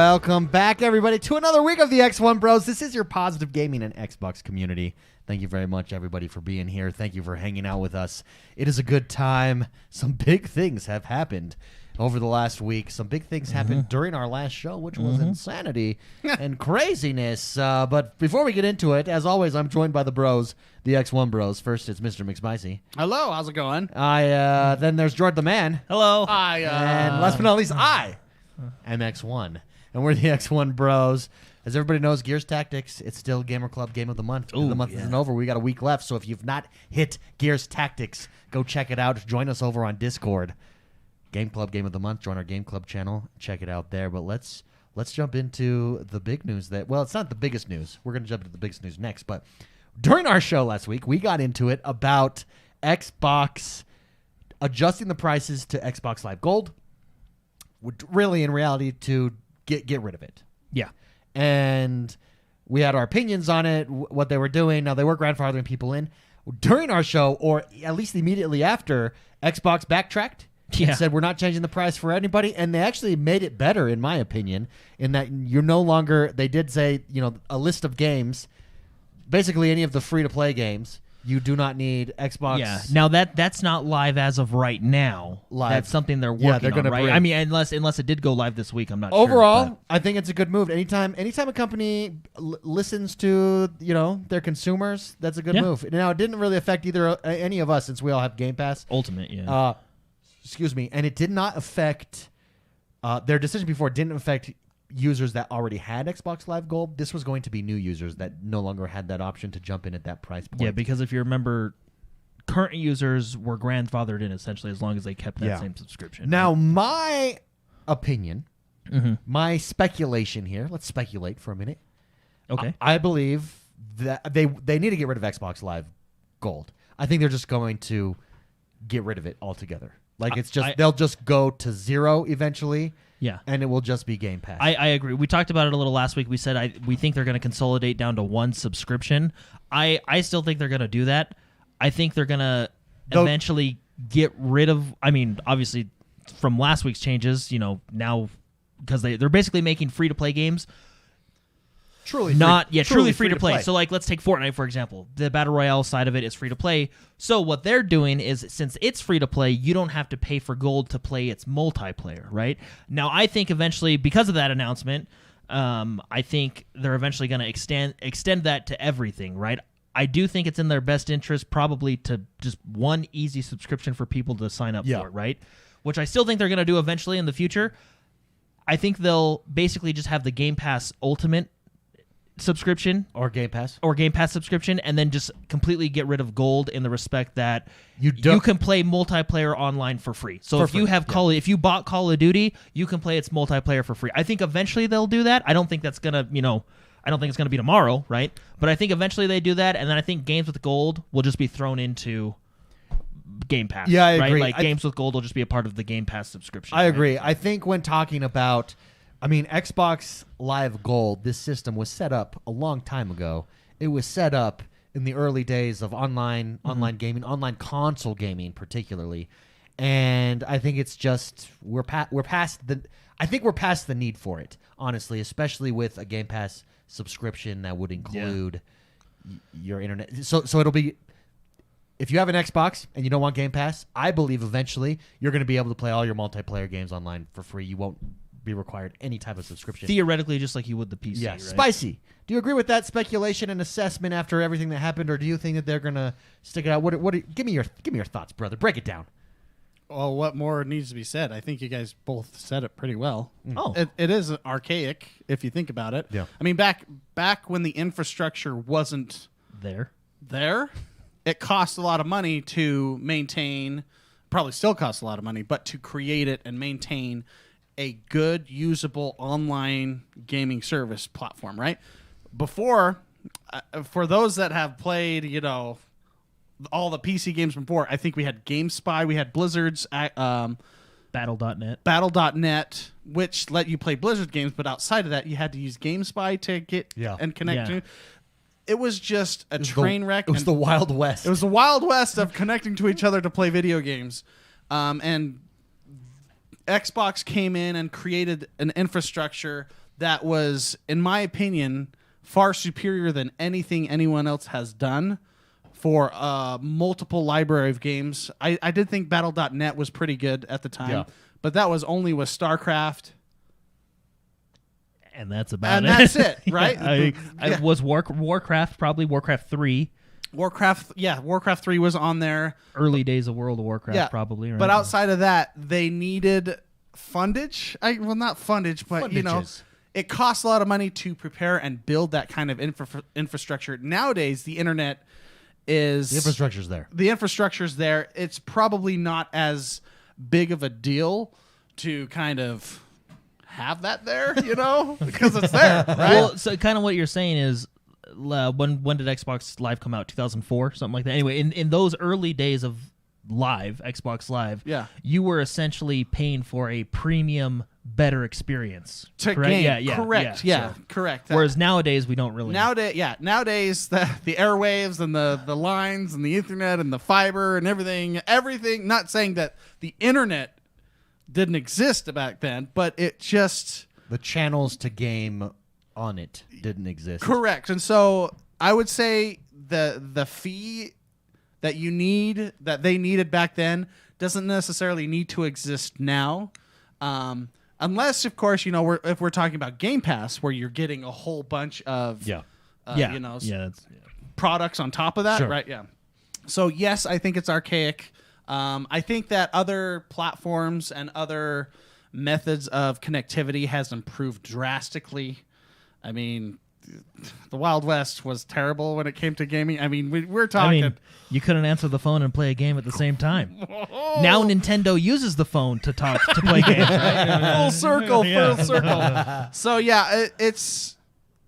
Welcome back, everybody, to another week of the XoneBros. This is your positive gaming and Xbox community. Thank you very much, everybody, for being here. Thank you for hanging out with us. It is a good time. Some big things have happened over the last week. Some big things happened during our last show, which was insanity and craziness. But before we get into it, as always, I'm joined by the bros, the XoneBros. First, it's Mr. McSpicy. Hello, how's it going? Then there's Jordan the Man. Hello. And last but not least, I am X1. And we're the XoneBros. As everybody knows, Gears Tactics, it's still Gamer Club Game of the Month. The month isn't over. We got a week left. So if you've not hit Gears Tactics, go check it out. Join us over on Discord. Game Club Game of the Month. Join our Game Club channel. Check it out there. But let's jump into the big news it's not the biggest news. We're going to jump into the biggest news next. But during our show last week, we got into it about Xbox adjusting the prices to Xbox Live Gold. Really, in reality, to get rid of it. Yeah. And we had our opinions on it, what they were doing. Now, they were grandfathering people in. During our show, or at least immediately after, Xbox backtracked and said, we're not changing the price for anybody. And they actually made it better, in my opinion, in that you're no longer, they did say, a list of games, basically any of the free-to-play games. You do not need Xbox. Yeah. Now that's not live as of right now. That's something they're working on, right? I mean, unless it did go live this week, I'm not sure. Overall, I think it's a good move. Anytime a company listens to their consumers, that's a good move. Now, it didn't really affect any of us since we all have Game Pass Ultimate. Yeah. Excuse me, and it did not affect their decision before. It didn't affect users that already had Xbox Live Gold. This was going to be new users that no longer had that option to jump in at that price point. Yeah, because if you remember, current users were grandfathered in essentially as long as they kept that same subscription. Now, my opinion, my speculation here, let's speculate for a minute. Okay. I believe that they need to get rid of Xbox Live Gold. I think they're just going to get rid of it altogether. Like they'll just go to zero eventually. Yeah. And it will just be Game Pass. I agree. We talked about it a little last week. We said we think they're going to consolidate down to one subscription. I still think they're going to do that. I think they're going to eventually get rid of, obviously from last week's changes, now because they're basically making free-to-play games. Truly free to play. So let's take Fortnite for example. The Battle Royale side of it is free to play. So what they're doing is, since it's free to play, you don't have to pay for gold to play its multiplayer, right? Now I think eventually, because of that announcement, I think they're eventually going to extend that to everything, right? I do think it's in their best interest probably to just one easy subscription for people to sign up for, right? Which I still think they're going to do eventually in the future. I think they'll basically just have the Game Pass Ultimate subscription or Game Pass subscription, and then just completely get rid of gold in the respect that you can play multiplayer online for free. So if you have if you bought Call of Duty, you can play its multiplayer for free. I think eventually they'll do that. I don't think that's gonna I don't think it's gonna be tomorrow, right? But I think eventually they do that, and then I think games with gold will just be thrown into Game Pass. Yeah, I agree. Like games with gold will just be a part of the Game Pass subscription. I agree. I think when talking about Xbox Live Gold, this system was set up a long time ago. It was set up in the early days of online gaming, online console gaming particularly. And I think it's just we're past the need for it, honestly, especially with a Game Pass subscription that would include your internet. So it'll be, if you have an Xbox and you don't want Game Pass, I believe eventually you're going to be able to play all your multiplayer games online for free. You won't be required any type of subscription. Theoretically, just like you would the PC, right? Spicy. Do you agree with that speculation and assessment after everything that happened, or do you think that they're gonna stick it out? Give me your thoughts, brother. Break it down. Well, what more needs to be said? I think you guys both said it pretty well. Oh, it is archaic if you think about it. Yeah. Back when the infrastructure wasn't there, it cost a lot of money to maintain. Probably still costs a lot of money, but to create it and maintain a good, usable online gaming service platform, right? Before, for those that have played, all the PC games before, I think we had GameSpy, we had Blizzard's Battle.net, which let you play Blizzard games, but outside of that, you had to use GameSpy to get and connect to. It was just a train wreck. It was the Wild West. It was the Wild West of connecting to each other to play video games. And Xbox came in and created an infrastructure that was, in my opinion, far superior than anything anyone else has done for multiple library of games. I did think Battle.net was pretty good at the time, but that was only with StarCraft. And that's about and it. And that's it, right? I was Warcraft, probably Warcraft 3. Warcraft 3 was on there. Early days of World of Warcraft, probably. Right? But outside of that, they needed fundage. Not fundage, but Fundages. It costs a lot of money to prepare and build that kind of infrastructure. Nowadays, the internet is... The infrastructure's there. The infrastructure's there. It's probably not as big of a deal to kind of have that there, because it's there, right? Well, so kind of what you're saying is, when did Xbox Live come out? 2004, something like that. Anyway, in those early days of Xbox Live, you were essentially paying for a premium, better experience. Correct. Yeah, correct. Whereas nowadays we don't really. Nowadays the airwaves and the lines and the internet and the fiber and everything. Not saying that the internet didn't exist back then, but it just the channels to game on it didn't exist. Correct. And so I would say the fee that they needed back then doesn't necessarily need to exist now. Unless, of course, if we're talking about Game Pass, where you're getting a whole bunch of products on top of that, right? Yeah. So yes, I think it's archaic. I think that other platforms and other methods of connectivity has improved drastically. I mean, the Wild West was terrible when it came to gaming. I mean, we're talking... you couldn't answer the phone and play a game at the same time. Now Nintendo uses the phone to play games. Right? Full circle. So yeah, it's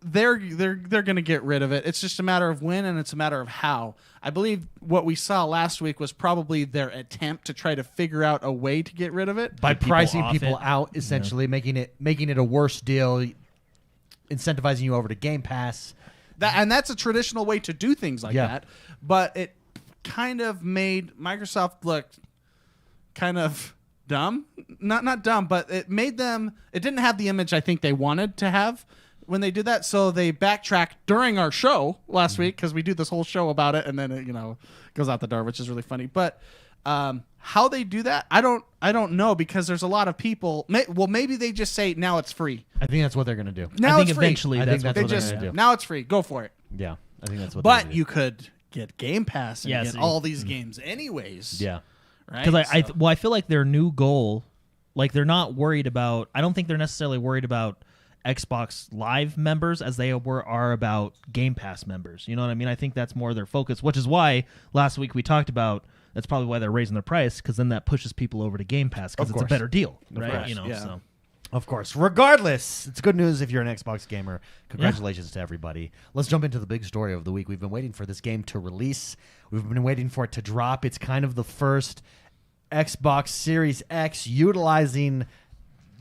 they're going to get rid of it. It's just a matter of when, and it's a matter of how. I believe what we saw last week was probably their attempt to try to figure out a way to get rid of it by pricing people out, essentially making it a worse deal, incentivizing you over to Game Pass. And that's a traditional way to do things like that. But it kind of made Microsoft look kind of dumb. Not dumb, but it made them... It didn't have the image I think they wanted to have when they did that. So they backtracked during our show last week, because we do this whole show about it, and then it goes out the door, which is really funny. But how they do that, I don't know, because there's a lot of people. Maybe they just say now it's free. I think that's what they're going to do. Now I think it's eventually free. that's what they're going to do. Now it's free. Go for it. Yeah, I think that's what. But you could get Game Pass and get see. all these games anyways. Yeah, right. Because I feel like their new goal, like they're not worried about. I don't think they're necessarily worried about Xbox Live members as they are about Game Pass members. You know what I mean? I think that's more their focus, which is why last week we talked about that's probably why they're raising their price, because then that pushes people over to Game Pass because it's a better deal, right? So. Of course. Regardless, it's good news if you're an Xbox gamer. Congratulations to everybody. Let's jump into the big story of the week. We've been waiting for this game to release. We've been waiting for it to drop. It's kind of the first Xbox Series X utilizing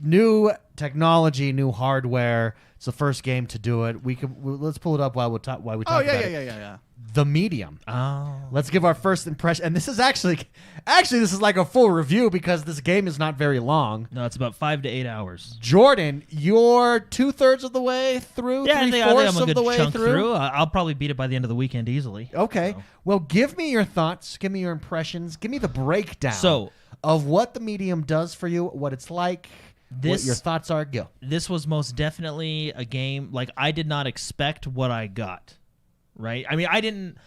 new technology, new hardware. It's the first game to do it. Let's pull it up while we talk about it. Yeah. The Medium. Oh. Let's give our first impression. And this is actually this is like a full review because this game is not very long. No, it's about 5 to 8 hours. Jordan, you're 2/3 of the way through, Yeah, I think I'm a good way chunk through. I'll probably beat it by the end of the weekend easily. Okay. So. Well, give me your thoughts. Give me your impressions. Give me the breakdown of what the Medium does for you, what it's like, what your thoughts are. Go. This was most definitely a game, like, I did not expect what I got. Right? I mean, I didn't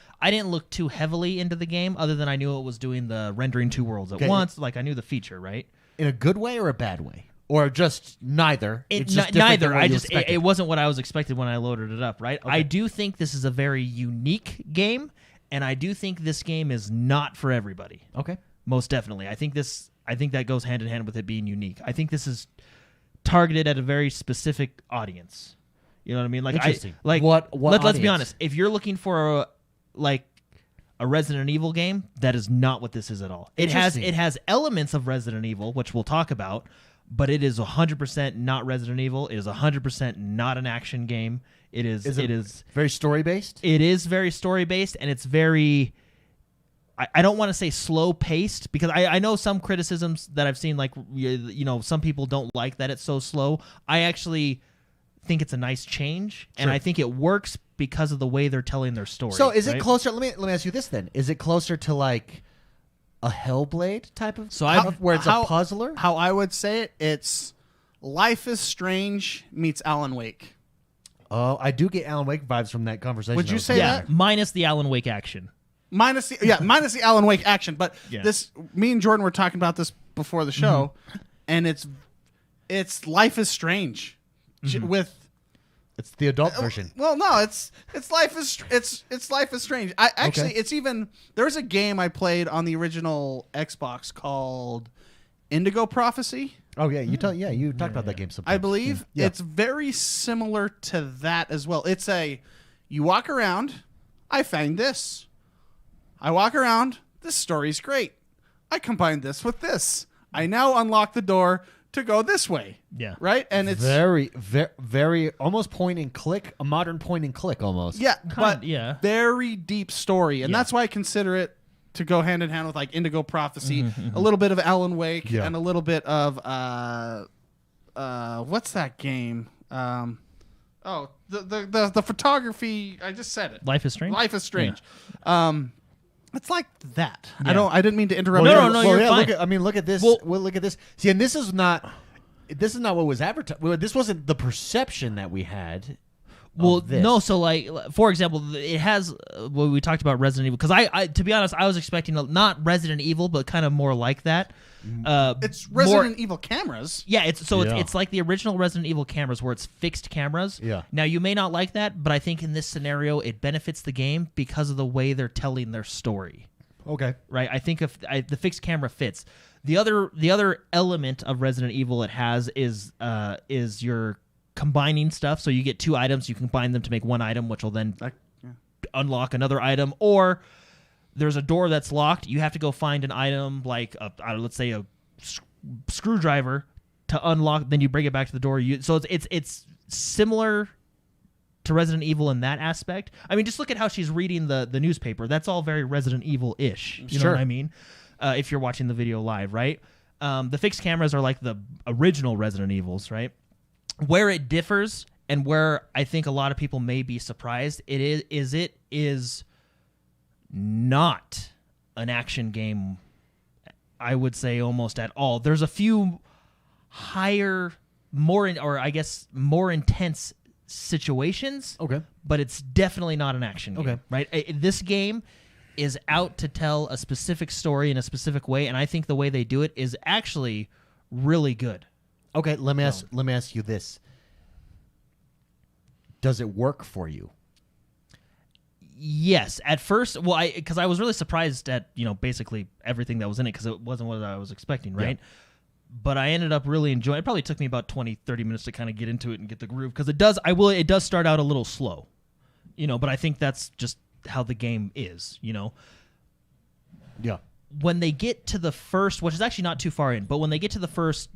look too heavily into the game, other than I knew it was doing the rendering two worlds at once. Like, I knew the feature, right? In a good way or a bad way? Or just neither? It's just neither. It wasn't what I was expecting when I loaded it up, right? Okay. I do think this is a very unique game, and I do think this game is not for everybody. Okay. Most definitely. I think that goes hand in hand with it being unique. I think this is targeted at a very specific audience. You know what I mean? Like, interesting. Let's be honest. If you're looking for a Resident Evil game, that is not what this is at all. It has elements of Resident Evil, which we'll talk about, but it is 100% not Resident Evil. It is 100% not an action game. It is very story based. It is very story based, and it's very. I don't want to say slow paced, because I know some criticisms that I've seen, like some people don't like that it's so slow. I actually think it's a nice change, and I think it works because of the way they're telling their story. So is it closer? Let me ask you this then: is it closer to like a Hellblade type of where it's a puzzler? How I would say it, it's Life is Strange meets Alan Wake. Oh, I do get Alan Wake vibes from that conversation. Would you say yeah, that? minus the Alan Wake action. Minus the Alan Wake action. But this, me and Jordan were talking about this before the show, and it's Life is Strange with. It's the adult version. Well, no, it's Life is Strange. It's even there's a game I played on the original Xbox called Indigo Prophecy. Oh yeah, you talked about that game sometimes. I believe it's very similar to that as well. It's you walk around, I find this. I walk around, this story's great. I combine this with this. I now unlock the door to go this way. Yeah. Right? And it's very, very almost point and click, a modern point and click almost. Yeah, but very deep story. And that's why I consider it to go hand in hand with like Indigo Prophecy, a little bit of Alan Wake, and a little bit of what's that game? The photography. I just said it. Life is Strange. Life is Strange. Yeah. It's like that. Yeah. I didn't mean to interrupt. No, you're fine. Look at this. Well, look at this. See, and this is not what was advertised. Well, this wasn't the perception that we had. Well, no. So, like, for example, it has. Well, we talked about Resident Evil because I, to be honest, I was expecting not Resident Evil, but kind of more like that. It's Resident Evil cameras. Yeah, it's like the original Resident Evil cameras where it's fixed cameras. Yeah. Now you may not like that, but I think in this scenario it benefits the game because of the way they're telling their story. Okay. Right. I think if the fixed camera fits. The other element of Resident Evil it has is your combining stuff. So you get two items, you combine them to make one item, which will then unlock another item, or there's a door that's locked. You have to go find an item like let's say a screwdriver to unlock. Then you bring it back to the door. So it's similar to Resident Evil in that aspect. I mean, just look at how she's reading the newspaper. That's all very Resident Evil-ish. You know what I mean? If you're watching the video live, right? The fixed cameras are like the original Resident Evils, right? Where it differs and where I think a lot of people may be surprised, it is not an action game, I would say, almost at all. There's a few higher, more intense situations. Okay. But it's definitely not an action game. Right? This game is out to tell a specific story in a specific way, and I think the way they do it is actually really good. Okay, let me ask you this. Does it work for you? Yes, at first, because I was really surprised at basically everything that was in it because it wasn't what I was expecting, right? Yeah. But I ended up really enjoying it. It probably took me about 20-30 minutes to kind of get into it and get the groove because it does start out a little slow, but I think that's just how the game is, Yeah. When they get to the first, which is actually not too far in, but when they get to the first,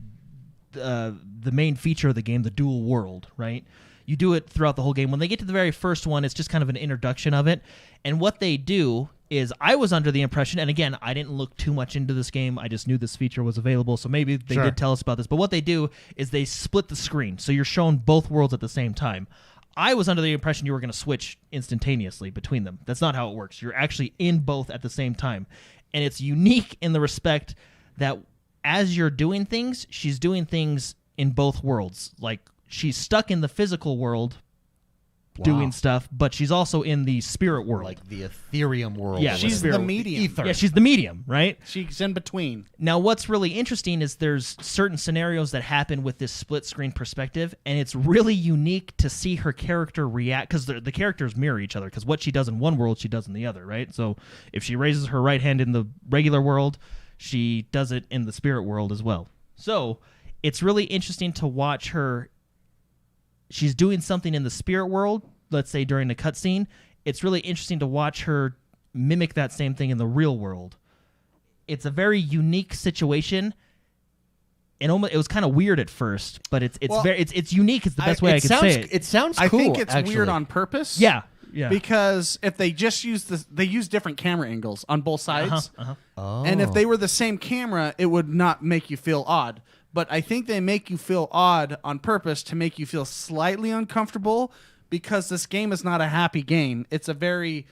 the main feature of the game, the dual world, right? You do it throughout the whole game. When they get to the very first one, it's just kind of an introduction of it. And what they do is, I was under the impression, and again, I didn't look too much into this game. I just knew this feature was available, so maybe they did tell us about this. But what they do is they split the screen, so you're shown both worlds at the same time. I was under the impression you were going to switch instantaneously between them. That's not how it works. You're actually in both at the same time. And it's unique in the respect that as you're doing things, she's doing things in both worlds. Like, she's stuck in the physical world doing stuff, but she's also in the spirit world. Like the Ethereum world. Yeah, she's the medium. Yeah, she's the medium, right? She's in between. Now, what's really interesting is there's certain scenarios that happen with this split-screen perspective, and it's really unique to see her character react, because the characters mirror each other, because what she does in one world, she does in the other, right? So if she raises her right hand in the regular world, she does it in the spirit world as well. So it's really interesting to watch her. She's doing something in the spirit world, let's say during a cutscene. It's really interesting to watch her mimic that same thing in the real world. It's a very unique situation, and it was kind of weird at first, but it's unique. It's the best way I can say it. It sounds cool. I think it's actually weird on purpose. Yeah. Because if they just they use different camera angles on both sides, and if they were the same camera, it would not make you feel odd. but I think they make you feel odd on purpose to make you feel slightly uncomfortable because this game is not a happy game. It's a very,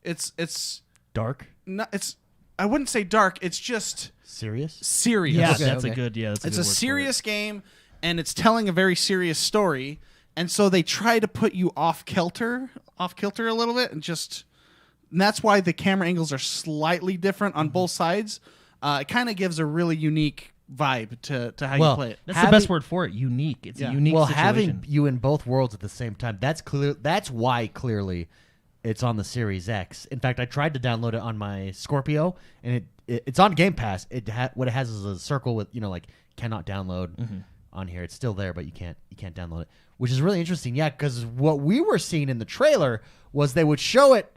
it's Dark? not, it's, I wouldn't say dark. It's just Serious? serious. Yeah, Okay, that's okay. a good. Yeah, that's a It's good a word for serious game, and it's telling a very serious story. And so they try to put you off kilter a little bit, and that's why the camera angles are slightly different on both sides. It kind of gives a really unique vibe to how you play it. it. That's the best word for it. Unique. It's a unique. Well, situation. having you in both worlds at the same time, that's clear. That's why clearly it's on the Series X. In fact, I tried to download it on my Scorpio, and it's on Game Pass. What it has is a circle with like cannot download on here. It's still there, but you can't download it, which is really interesting. Yeah, because what we were seeing in the trailer was they would show it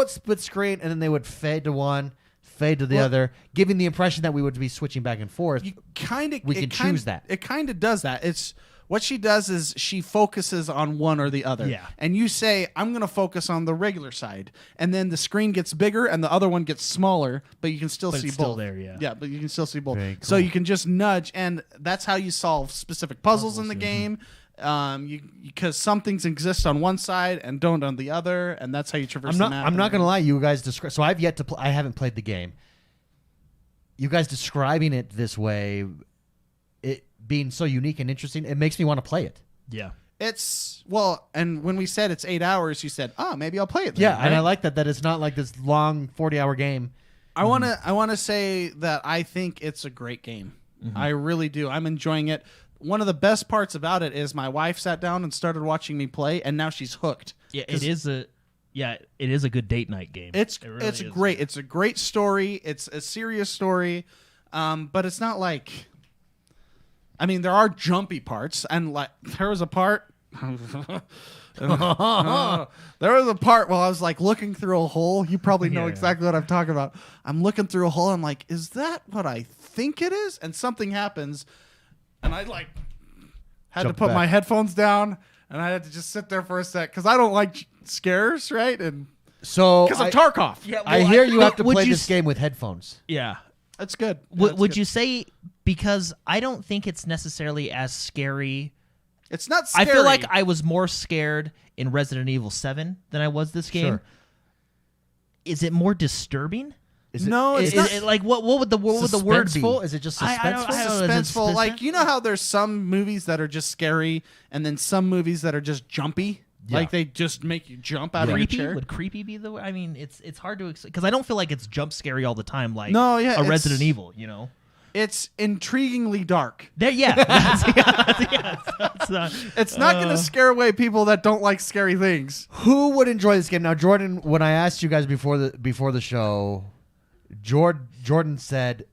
split screen, and then they would fade to one, fade to the other, giving the impression that we would be switching back and forth. You kind of choose that. It kind of does that. It's what she does is she focuses on one or the other. Yeah. And you say, I'm going to focus on the regular side. And then the screen gets bigger and the other one gets smaller, but you can still see it's both. still there, yeah. Yeah, but you can still see both. Very So cool. you can just nudge, and that's how you solve specific puzzles in the game. Because some things exist on one side and don't on the other, and that's how you traverse the map. I'm not going to lie. You guys describe. So I've yet to. I haven't played the game. You guys describing it this way, it being so unique and interesting, it makes me want to play it. Yeah. It's and when we said it's 8 hours, you said, "Oh, maybe I'll play it." Then, Yeah, right? and I like that it's not like this long 40-hour game. I want to say that I think it's a great game. I really do. I'm enjoying it. One of the best parts about it is my wife sat down and started watching me play, and now she's hooked. Yeah, it is a good date night game. It's It really is. great. It's a great story. It's a serious story, but it's not like. I mean, there are jumpy parts, and like there was a part. There was a part while I was like looking through a hole. You probably know exactly what I'm talking about. I'm looking through a hole. I'm like, is that what I think it is? And something happens, and I like had Jump to put back. my headphones down, and I had to just sit there for a sec because I don't like scares, right? And So because of Tarkov. Yeah, I well, hear you have to would play you this game with headphones. Yeah. That's good. Would you say, because I don't think it's necessarily as scary. It's not scary. I feel like I was more scared in Resident Evil 7 than I was this game. Sure. Is it more disturbing? No, it's Is not. it like what would the word be? Suspenseful? Is it just suspenseful? I don't know. Is it Suspenseful. Like, you know how there's some movies that are just scary and then some movies that are just jumpy? Yeah. Like they just make you jump out of your creepy? chair? Would creepy be the word? I mean, it's hard to because I don't feel like it's jump scary all the time like No, yeah, a it's- Resident Evil, you know. It's intriguingly dark. There, yeah. It's not going to scare away people that don't like scary things. Who would enjoy this game? Now, Jordan, when I asked you guys before the show, Jordan said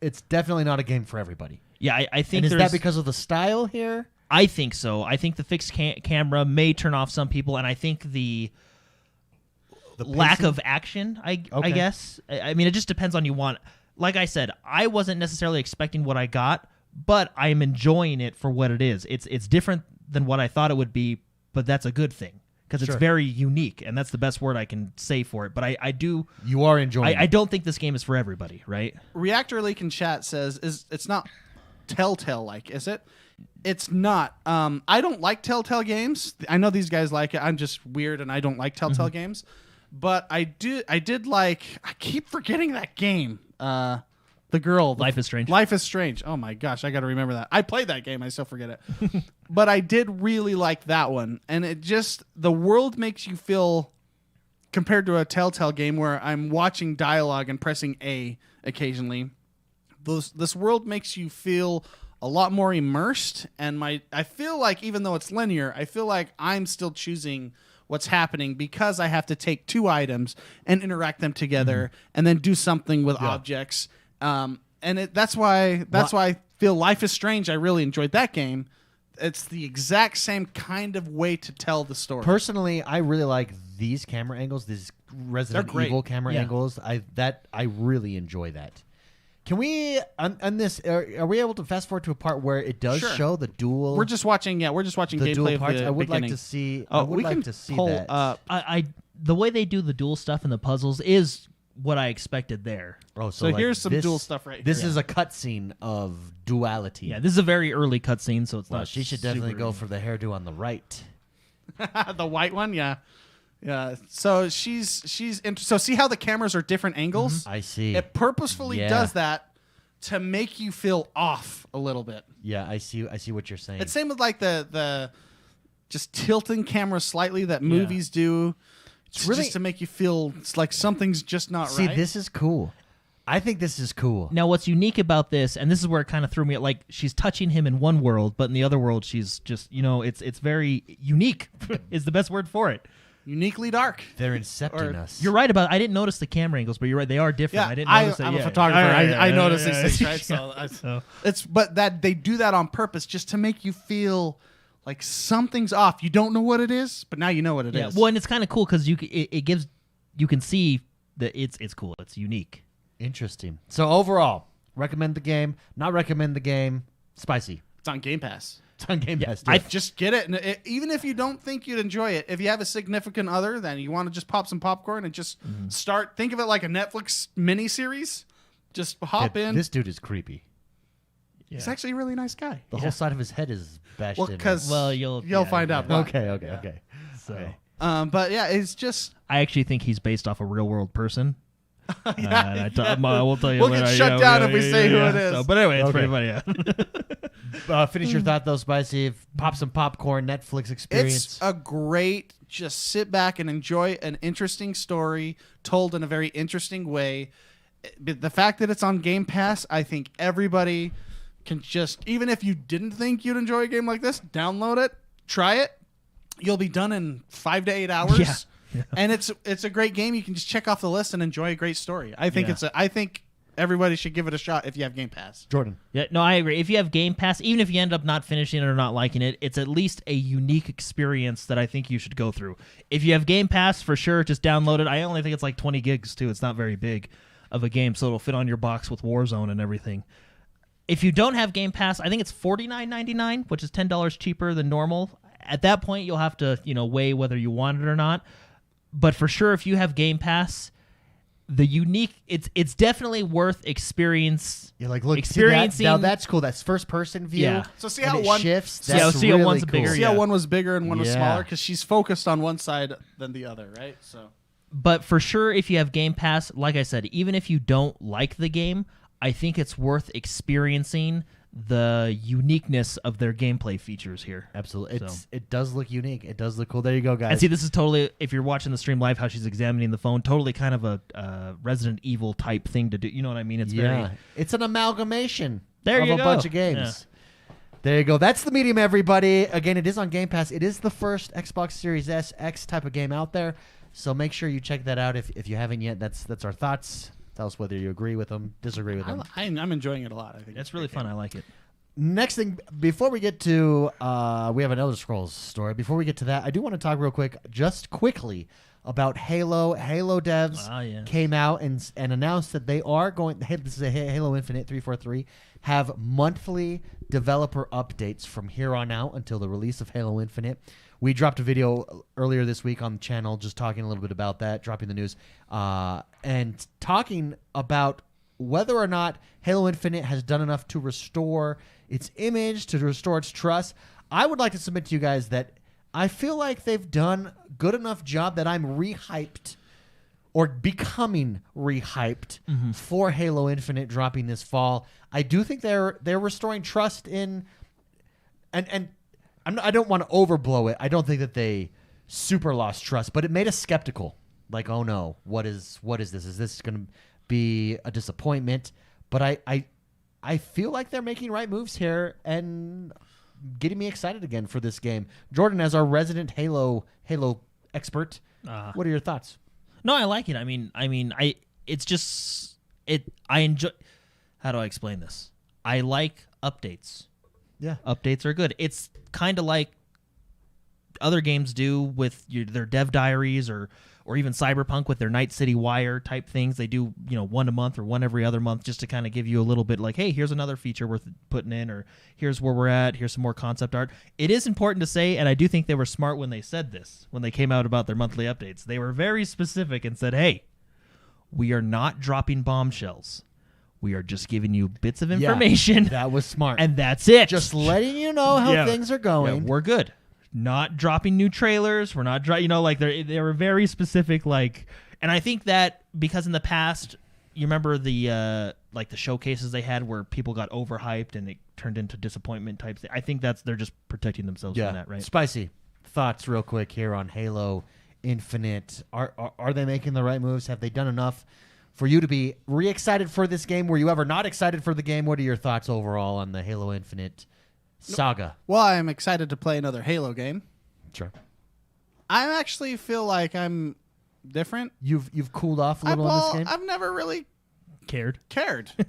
it's definitely not a game for everybody. Yeah, I think And is there's that because of the style here? I think so. I think the fixed camera may turn off some people, and I think the lack pacing? of action, I Okay. guess. I mean, it just depends on you want. Like I said, I wasn't necessarily expecting what I got, but I'm enjoying it for what it is. It's different than what I thought it would be, but that's a good thing because it's Sure. very unique, and that's the best word I can say for it. But I do. You are enjoying I it. don't think this game is for everybody, right? Reactor Leak in chat says it's not Telltale like, is it? It's not. I don't like Telltale games. I know these guys like it. I'm just weird and I don't like Telltale games. But I did like. I keep forgetting that game. The girl. Life is Strange. Life is Strange. Oh my gosh, I got to remember that. I played that game. I still forget it. But I did really like that one, and it just the world makes you feel. Compared to a Telltale game where I'm watching dialogue and pressing A occasionally, this world makes you feel a lot more immersed. And I feel like even though it's linear, I feel like I'm still choosing what's happening because I have to take two items and interact them together and then do something with objects. And that's why I feel Life is Strange. I really enjoyed that game. It's the exact same kind of way to tell the story. Personally, I really like these camera angles, these Resident great. Evil camera Yeah. angles. I really enjoy that. Can we on this? Are we able to fast forward to a part where it does Sure. show the dual? We're just watching the gameplay dual of parts. the I would beginning. like to see. Oh, I would we like can to see pull that. up. I the way they do the dual stuff and the puzzles is what I expected there. Oh, So like here's some this, dual stuff right This here. is a cutscene of duality. Yeah, this is a very early cutscene, so it's Well, not. she should definitely super- go for the hairdo on the right. The white one, yeah. So she's so see how the cameras are different angles? I see. It purposefully Yeah. does that to make you feel off a little bit. Yeah, I see what you're saying. It's same with like the just tilting camera slightly that movies do. It's really- just to make you feel like something's just not See, right. this is cool. I think this is cool. Now, what's unique about this, and this is where it kind of threw me, like she's touching him in one world, but in the other world, she's just, it's very unique. Is the best word for it. Uniquely dark. They're incepting Or- us. You're right about. I didn't notice the camera angles, but you're right. They are different. Yeah, I didn't notice it. I'm Yeah. a photographer. I notice yeah, these yeah. things, right? So- But that they do that on purpose just to make you feel like something's off. You don't know what it is, but now you know what it is. Yeah, well, and it's kind of cool because it gives you can see that it's cool. It's unique. Interesting. So overall, recommend the game. Not recommend the game. Spicy. It's on Game Pass. It's on Game Pass. I just get it. And even if you don't think you'd enjoy it, if you have a significant other, then you want to just pop some popcorn and just think of it like a Netflix miniseries. Just hop in. This dude is creepy. He's actually a really nice guy. The whole side of his head is bashed Well, in. because you'll find out. why. Okay. So Okay. But yeah, it's just I actually think he's based off a real world person. And I will tell you We'll later. get shut down if we say who it is. So, but anyway, it's Okay. pretty funny. Yeah. Finish your thought though, Spicy. Pop some popcorn. Netflix experience. it's a great just sit back and enjoy an interesting story told in a very interesting way. The fact that it's on Game Pass, I think everybody can just, even if you didn't think you'd enjoy a game like this, download it, try it. You'll be done in 5 to 8 hours. Yeah. And it's a great game. You can just check off the list and enjoy a great story. I think Yeah. I think everybody should give it a shot if you have Game Pass. Jordan. Yeah, no, I agree. If you have Game Pass, even if you end up not finishing it or not liking it, it's at least a unique experience that I think you should go through. If you have Game Pass, for sure, just download it. I only think it's like 20 gigs, too. It's not very big of a game, so it'll fit on your box with Warzone and everything. If you don't have Game Pass, I think it's $49.99, which is $10 cheaper than normal. At that point, you'll have to, weigh whether you want it or not. But for sure, if you have Game Pass, the unique, it's definitely worth experiencing. You're like, look, experiencing. Now that's cool. That's first person view. Yeah. So see and how it one shifts. Yeah, That's see how really one's cool. bigger, See yeah. how one was bigger and one was Yeah. smaller because she's focused on one side than the other, right? So But for sure, if you have Game Pass, like I said, even if you don't like the game, I think it's worth experiencing the uniqueness of their gameplay features here. Absolutely. So. It does look unique. It does look cool. There you go, guys. And see, this is totally, if you're watching the stream live, how she's examining the phone, totally kind of a Resident Evil type thing to do. You know what I mean? It's very... It's an amalgamation There of you a go. bunch of games. There you go. That's the medium, everybody. Again, it is on Game Pass. It is the first Xbox Series S X type of game out there. So make sure you check that out if you haven't yet. That's our thoughts. Tell us whether you agree with them, disagree with them. I'm enjoying it a lot. I think It's really fun. I like it. Next thing, before we get to, we have an Elder Scrolls story. Before we get to that, I do want to talk real quick, just quickly, about Halo. Halo devs came out and announced that they are going, this is a Halo Infinite 343, have monthly developer updates from here on out until the release of Halo Infinite. We dropped a video earlier this week on the channel just talking a little bit about that, dropping the news, and talking about whether or not Halo Infinite has done enough to restore its image, to restore its trust. I would like to submit to you guys that I feel like they've done good enough job that I'm rehyped or becoming rehyped for Halo Infinite dropping this fall. I do think they're restoring trust in, and I don't want to overblow it. I don't think that they super lost trust, but it made us skeptical. Like, oh no, what is this? Is this going to be a disappointment? But I feel like they're making right moves here and getting me excited again for this game. Jordan, as our resident Halo expert, what are your thoughts? No, I like it. I enjoy. How do I explain this? I like updates. Yeah. Updates are good. It's kind of like other games do with their dev diaries or even Cyberpunk with their Night City Wire type things. They do, one a month or one every other month just to kind of give you a little bit like, hey, here's another feature worth putting in, or here's where we're at, here's some more concept art. It is important to say, and I do think they were smart when they said this, when they came out about their monthly updates. They were very specific and said, hey, We are not dropping bombshells. We are just giving you bits of information. That was smart. And that's it. Just letting you know how things are going. Yeah, we're good. Not dropping new trailers. We're not, like they were very specific. Like, and I think that because in the past, you remember the like the showcases they had where people got overhyped and it turned into disappointment types. I think they're just protecting themselves from that, right? Spicy thoughts, real quick here on Halo Infinite. Are they making the right moves? Have they done enough for you to be re-excited for this game? Were you ever not excited for the game? What are your thoughts overall on the Halo Infinite saga? Well, I'm excited to play another Halo game. Sure. I actually feel like I'm different. You've cooled off a little on this game? I've never really cared.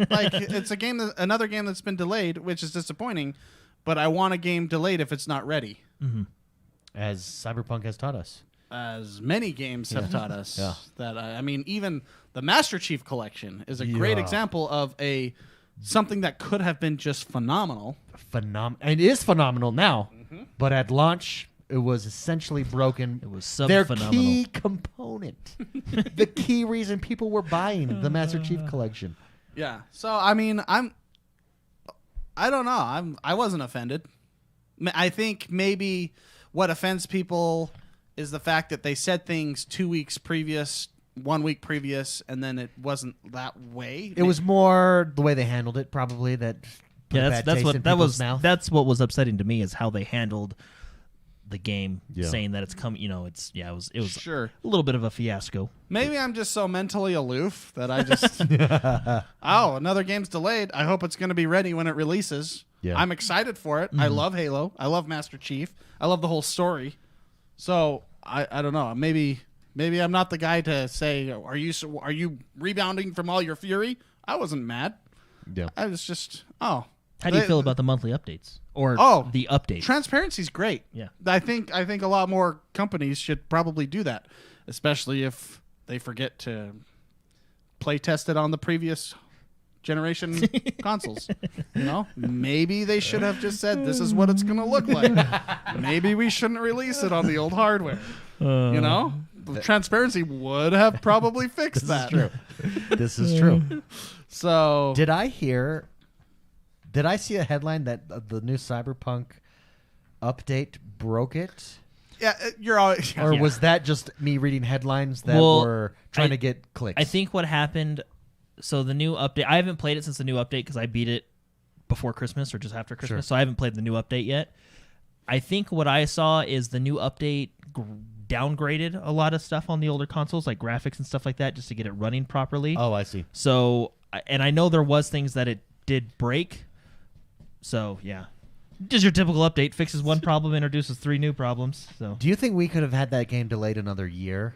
Like, it's a game another game that's been delayed, which is disappointing, but I want a game delayed if it's not ready. Mm-hmm. As Cyberpunk has taught us. As many games have taught us. Yeah. That I mean, even the Master Chief Collection is a great example of something that could have been just phenomenal. And it is phenomenal now, but at launch, it was essentially broken. It was their phenomenal. key component, the key reason people were buying the Master Chief Collection. Yeah. So I mean, I don't know. I wasn't offended. I think maybe what offends people is the fact that they said things 2 weeks previous, 1 week previous, and then it wasn't that way. It was more the way they handled it, probably. That's what was upsetting to me is how they handled the game, saying that it's coming. It was sure a little bit of a fiasco. Maybe I'm just so mentally aloof that I just another game's delayed. I hope it's going to be ready when it releases. Yeah. I'm excited for it. I love Halo. I love Master Chief. I love the whole story. So I don't know. Maybe I'm not the guy to say, are you rebounding from all your fury? I wasn't mad. Yeah. I was just How do you feel about the monthly updates or the updates? Transparency's great. Yeah. I think a lot more companies should probably do that, especially if they forget to play test it on the previous generation consoles. Maybe they should have just said, this is what it's going to look like. Maybe we shouldn't release it on the old hardware. The transparency would have probably fixed that. This is true. So did I see a headline that the new Cyberpunk update broke it? Yeah, you're always. Or was that just me reading headlines that were trying to get clicks? I think what happened. So the new update, I haven't played it since the new update because I beat it before Christmas or just after Christmas. So I haven't played the new update yet. I think what I saw is the new update downgraded a lot of stuff on the older consoles, like graphics and stuff like that, just to get it running properly. Oh, I see. So, and I know there was things that it did break. So, yeah. Just your typical update. Fixes one problem, introduces 3 new problems. So, do you think we could have had that game delayed another year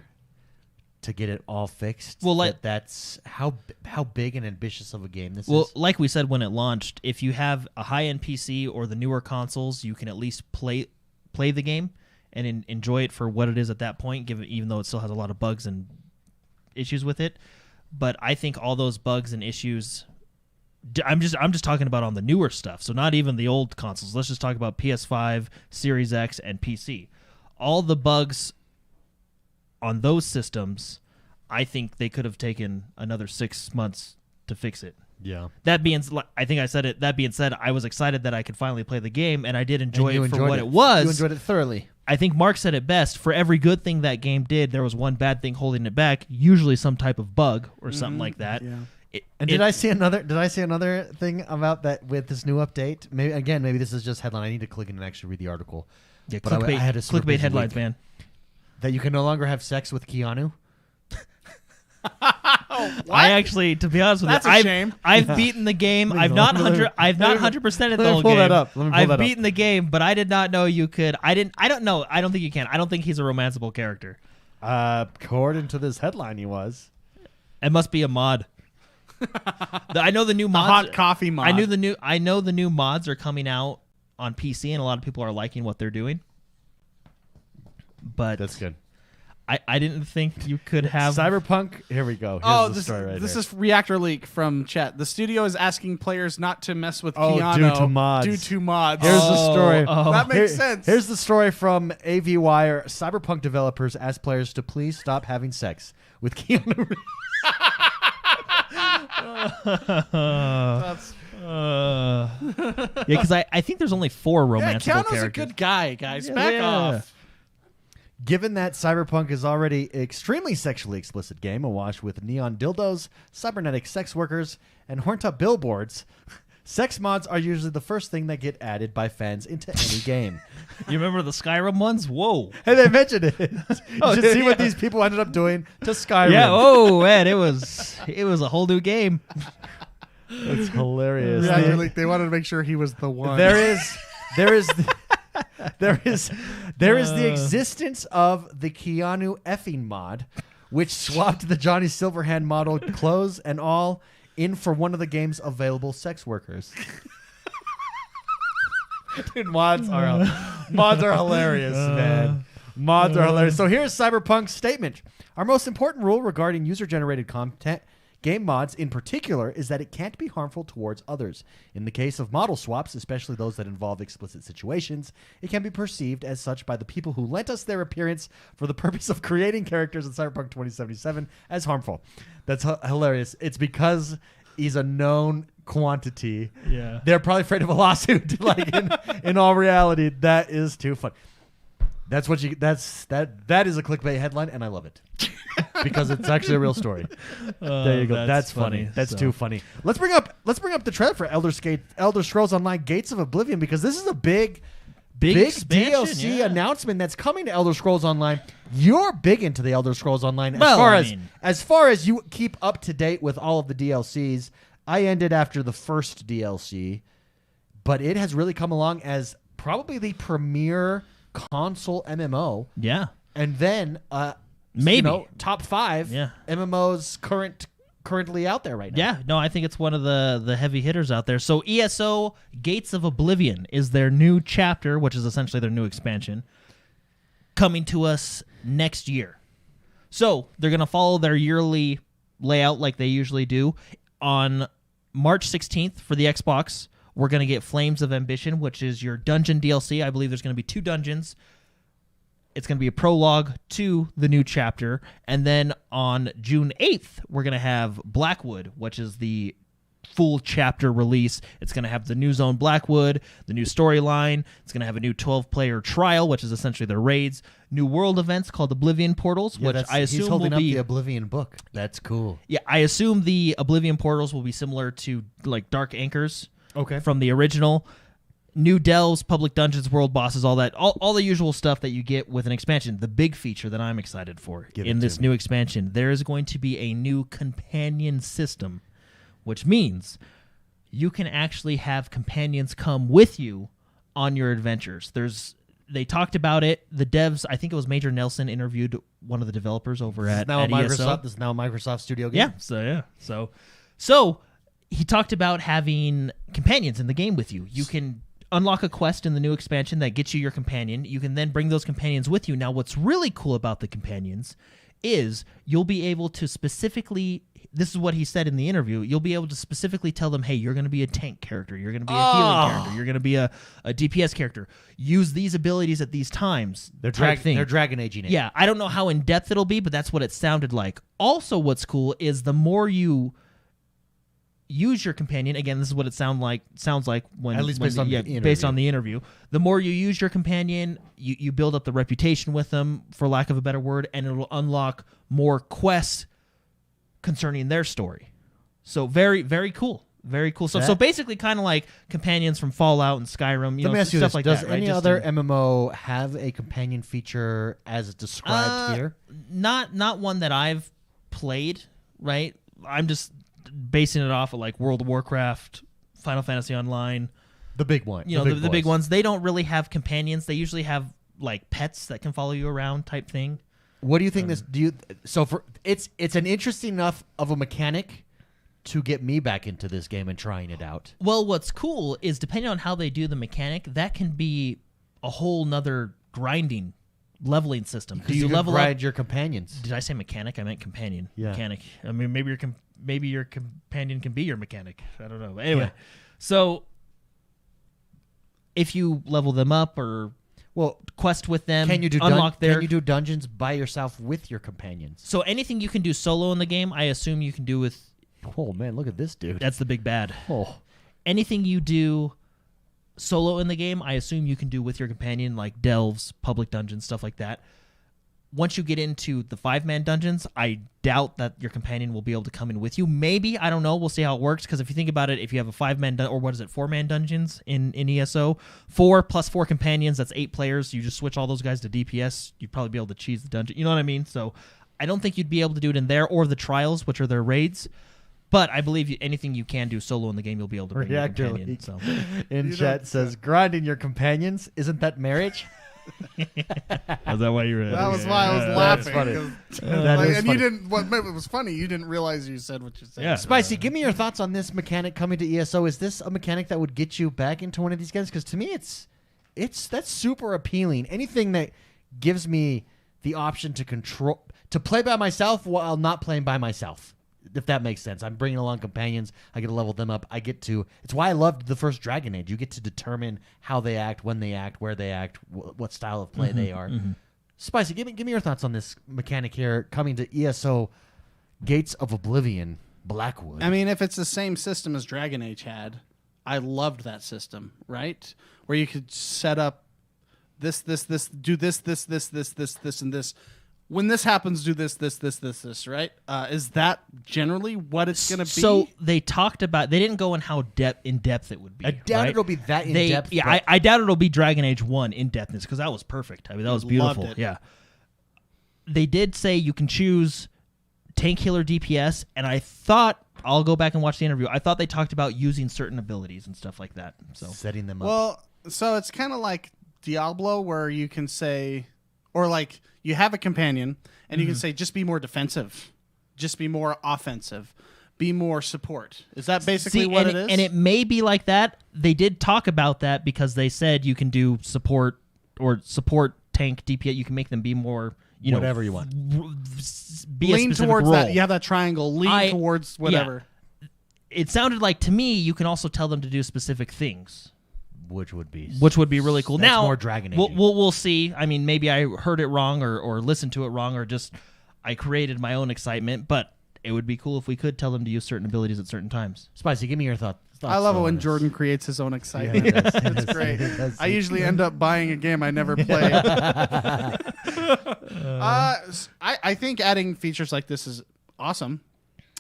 to get it all fixed? Well, that's how big and ambitious of a game this is. Well, like we said when it launched, if you have a high-end PC or the newer consoles, you can at least play the game and enjoy it for what it is at that point, even though it still has a lot of bugs and issues with it. But I think all those bugs and issues, I'm just talking about on the newer stuff, so not even the old consoles. Let's just talk about PS5, Series X, and PC. All the bugs on those systems, I think they could have taken another 6 months to fix it. Yeah. That being, I think I said it. That being said, I was excited that I could finally play the game, and I did enjoy it for what it was. You enjoyed it thoroughly. I think Mark said it best. For every good thing that game did, there was one bad thing holding it back. Usually, some type of bug or something like that. Yeah. Did I see another thing about that with this new update? Maybe this is just headline. I need to click in and actually read the article. Yeah, but I had a clickbait headlines, man. That you can no longer have sex with Keanu. I actually, to be honest with That's you, a shame. I've beaten the game. I've not 100%ed the whole pull game. that up. Let me pull I've that beaten the game, but I did not know you could. I don't know. I don't think you can. I don't think he's a romanceable character. According to this headline, he was. It must be a mod. I know the new mods. Hot coffee mod. I know the new mods are coming out on PC, and a lot of people are liking what they're doing. But that's good. I didn't think you could have Cyberpunk. Here we go. Here's the story right this here. is Reactor Leak from chat. The studio is asking players not to mess with Keanu due to mods. Here's the story. That makes sense. Here's the story from AV Wire. Cyberpunk developers ask players to please stop having sex with Keanu Reeves. That's because I think there's only 4 romanceable Keanu's characters. a good guy, guys. Back off. Given that Cyberpunk is already an extremely sexually explicit game, awash with neon dildos, cybernetic sex workers, and horned-up billboards, sex mods are usually the first thing that get added by fans into any game. You remember the Skyrim ones? Whoa. And they mentioned it. You should see what yeah. these people ended up doing to Skyrim. Yeah. Oh man, it was a whole new game. It's hilarious. Yeah, they wanted to make sure he was the one. There is the existence of the Keanu effing mod, which swapped the Johnny Silverhand model clothes and all in for one of the game's available sex workers. Dude, mods are hilarious, man. Mods are hilarious. So here's Cyberpunk's statement. Our most important rule regarding user-generated content, game mods in particular, is that it can't be harmful towards others. In the case of model swaps, especially those that involve explicit situations, it can be perceived as such by the people who lent us their appearance for the purpose of creating characters in Cyberpunk 2077 as harmful. That's hilarious. It's because he's a known quantity. Yeah. They're probably afraid of a lawsuit. Like in all reality, that is too fun. That is a clickbait headline, and I love it because it's actually a real story. There you go. That's funny. That's too funny. Let's bring up the trailer for Elder Scrolls Online: Gates of Oblivion, because this is a big DLC announcement that's coming to Elder Scrolls Online. You're big into the Elder Scrolls Online as far as you keep up to date with all of the DLCs. I ended after the first DLC, but it has really come along as probably the premier console MMO. Yeah. And then maybe top 5 MMOs currently out there right now. Yeah, no, I think it's one of the heavy hitters out there. So ESO Gates of Oblivion is their new chapter, which is essentially their new expansion, coming to us next year. So they're going to follow their yearly layout like they usually do. On March 16th for the Xbox, we're going to get Flames of Ambition, which is your dungeon DLC. I believe there's going to be 2 dungeons. It's going to be a prologue to the new chapter. And then on June 8th, we're going to have Blackwood, which is the full chapter release. It's going to have the new zone Blackwood, the new storyline. It's going to have a new 12-player trial, which is essentially their raids. New world events called Oblivion Portals, which I assume he's holding will be up the Oblivion book. That's cool. Yeah, I assume the Oblivion Portals will be similar to like Dark Anchors from the original. New delves, public dungeons, world bosses, all that. All the usual stuff that you get with an expansion. The big feature that I'm excited for in this new expansion, there is going to be a new companion system, which means you can actually have companions come with you on your adventures. They talked about it. The devs, I think it was Major Nelson, interviewed one of the developers over at ESO. This is now a Microsoft studio game. So he talked about having companions in the game with you. You can unlock a quest in the new expansion that gets you your companion. You can then bring those companions with you. Now, what's really cool about the companions is you'll be able to specifically, this is what he said in the interview, you'll be able to specifically tell them, hey, you're going to be a tank character, you're going to be a healing character, you're going to be a DPS character. Use these abilities at these times. They're Dragon Aging it. Yeah, I don't know how in-depth it'll be, but that's what it sounded like. Also, what's cool is the more you use your companion, again, this is what it sounds like when at least based on the interview. The more you use your companion, you build up the reputation with them, for lack of a better word, and it'll unlock more quests concerning their story. So very, very cool. Very cool stuff. So basically kind of like companions from Fallout and Skyrim, Let me ask you stuff this. like Does that. any other MMO have a companion feature as described here? Not one that I've played, right? I'm just basing it off of like World of Warcraft, Final Fantasy Online. The big one. The big ones. They don't really have companions. They usually have like pets that can follow you around type thing. What do you think it's an interesting enough of a mechanic to get me back into this game and trying it out. Well, what's cool is depending on how they do the mechanic, that can be a whole nother grinding, leveling system. Do you level up your companions? Did I say mechanic? I meant companion. Yeah. Mechanic. I mean, maybe your companion can be your mechanic. I don't know. Anyway, so if you level them up or quest with them, can you do unlock can you do dungeons by yourself with your companions? So anything you can do solo in the game, I assume you can do with oh man, look at this dude. That's the big bad. Oh, Anything you do solo in the game, I assume you can do with your companion, like delves, public dungeons, stuff like that. Once you get into the 5-man dungeons, I doubt that your companion will be able to come in with you. Maybe, I don't know. We'll see how it works. Because if you think about it, if you have a 5-man or what is it, 4-man dungeons in ESO, 4 plus 4 companions, that's 8 players. You just switch all those guys to DPS, you'd probably be able to cheese the dungeon. You know what I mean? So I don't think you'd be able to do it in there or the trials, which are their raids. But I believe anything you can do solo in the game, you'll be able to bring your companion. So. In chat says, grinding your companions, isn't that marriage? Is that why you were? That was why I was laughing. Funny. And funny. you didn't. What it was funny, you didn't realize you said what you said. Yeah. Spicy, give me your thoughts on this mechanic coming to ESO. Is this a mechanic that would get you back into one of these games? Because to me, that's super appealing. Anything that gives me the option to play by myself while not playing by myself. If that makes sense. I'm bringing along companions. I get to level them up. It's why I loved the first Dragon Age. You get to determine how they act, when they act, where they act, what style of play they are. Mm-hmm. Spicy, give me your thoughts on this mechanic here coming to ESO Gates of Oblivion, Blackwood. I mean, if it's the same system as Dragon Age had, I loved that system, right? Where you could set up this, do this, and this. When this happens, do this, right? Is that generally what it's going to be? So they talked about, they didn't go in how in depth it would be. I doubt it'll be that in depth. Yeah, I doubt it'll be Dragon Age 1 in depthness because that was perfect. I mean, that was beautiful. Loved it. Yeah. They did say you can choose tank, healer, DPS, and I thought, I'll go back and watch the interview, I thought they talked about using certain abilities and stuff like that. So setting them up. Well, so it's kind of like Diablo where you can say, or like you have a companion and you can say, just be more defensive, just be more offensive, be more support. Is that basically what it is? And it may be like that. They did talk about that because they said you can do support or support tank DPS. You can make them be more, whatever you want. Be lean a specific towards role. that. You have that triangle. Lean towards whatever. Yeah. It sounded like to me you can also tell them to do specific things. Which would be really cool. That's now more Dragon Age. We'll see. I mean, maybe I heard it wrong or listened to it wrong or just I created my own excitement. But it would be cool if we could tell them to use certain abilities at certain times. Spicy, give me your thoughts. I love it when Jordan creates his own excitement. Yeah, It's great. I usually end up buying a game I never play. I think adding features like this is awesome.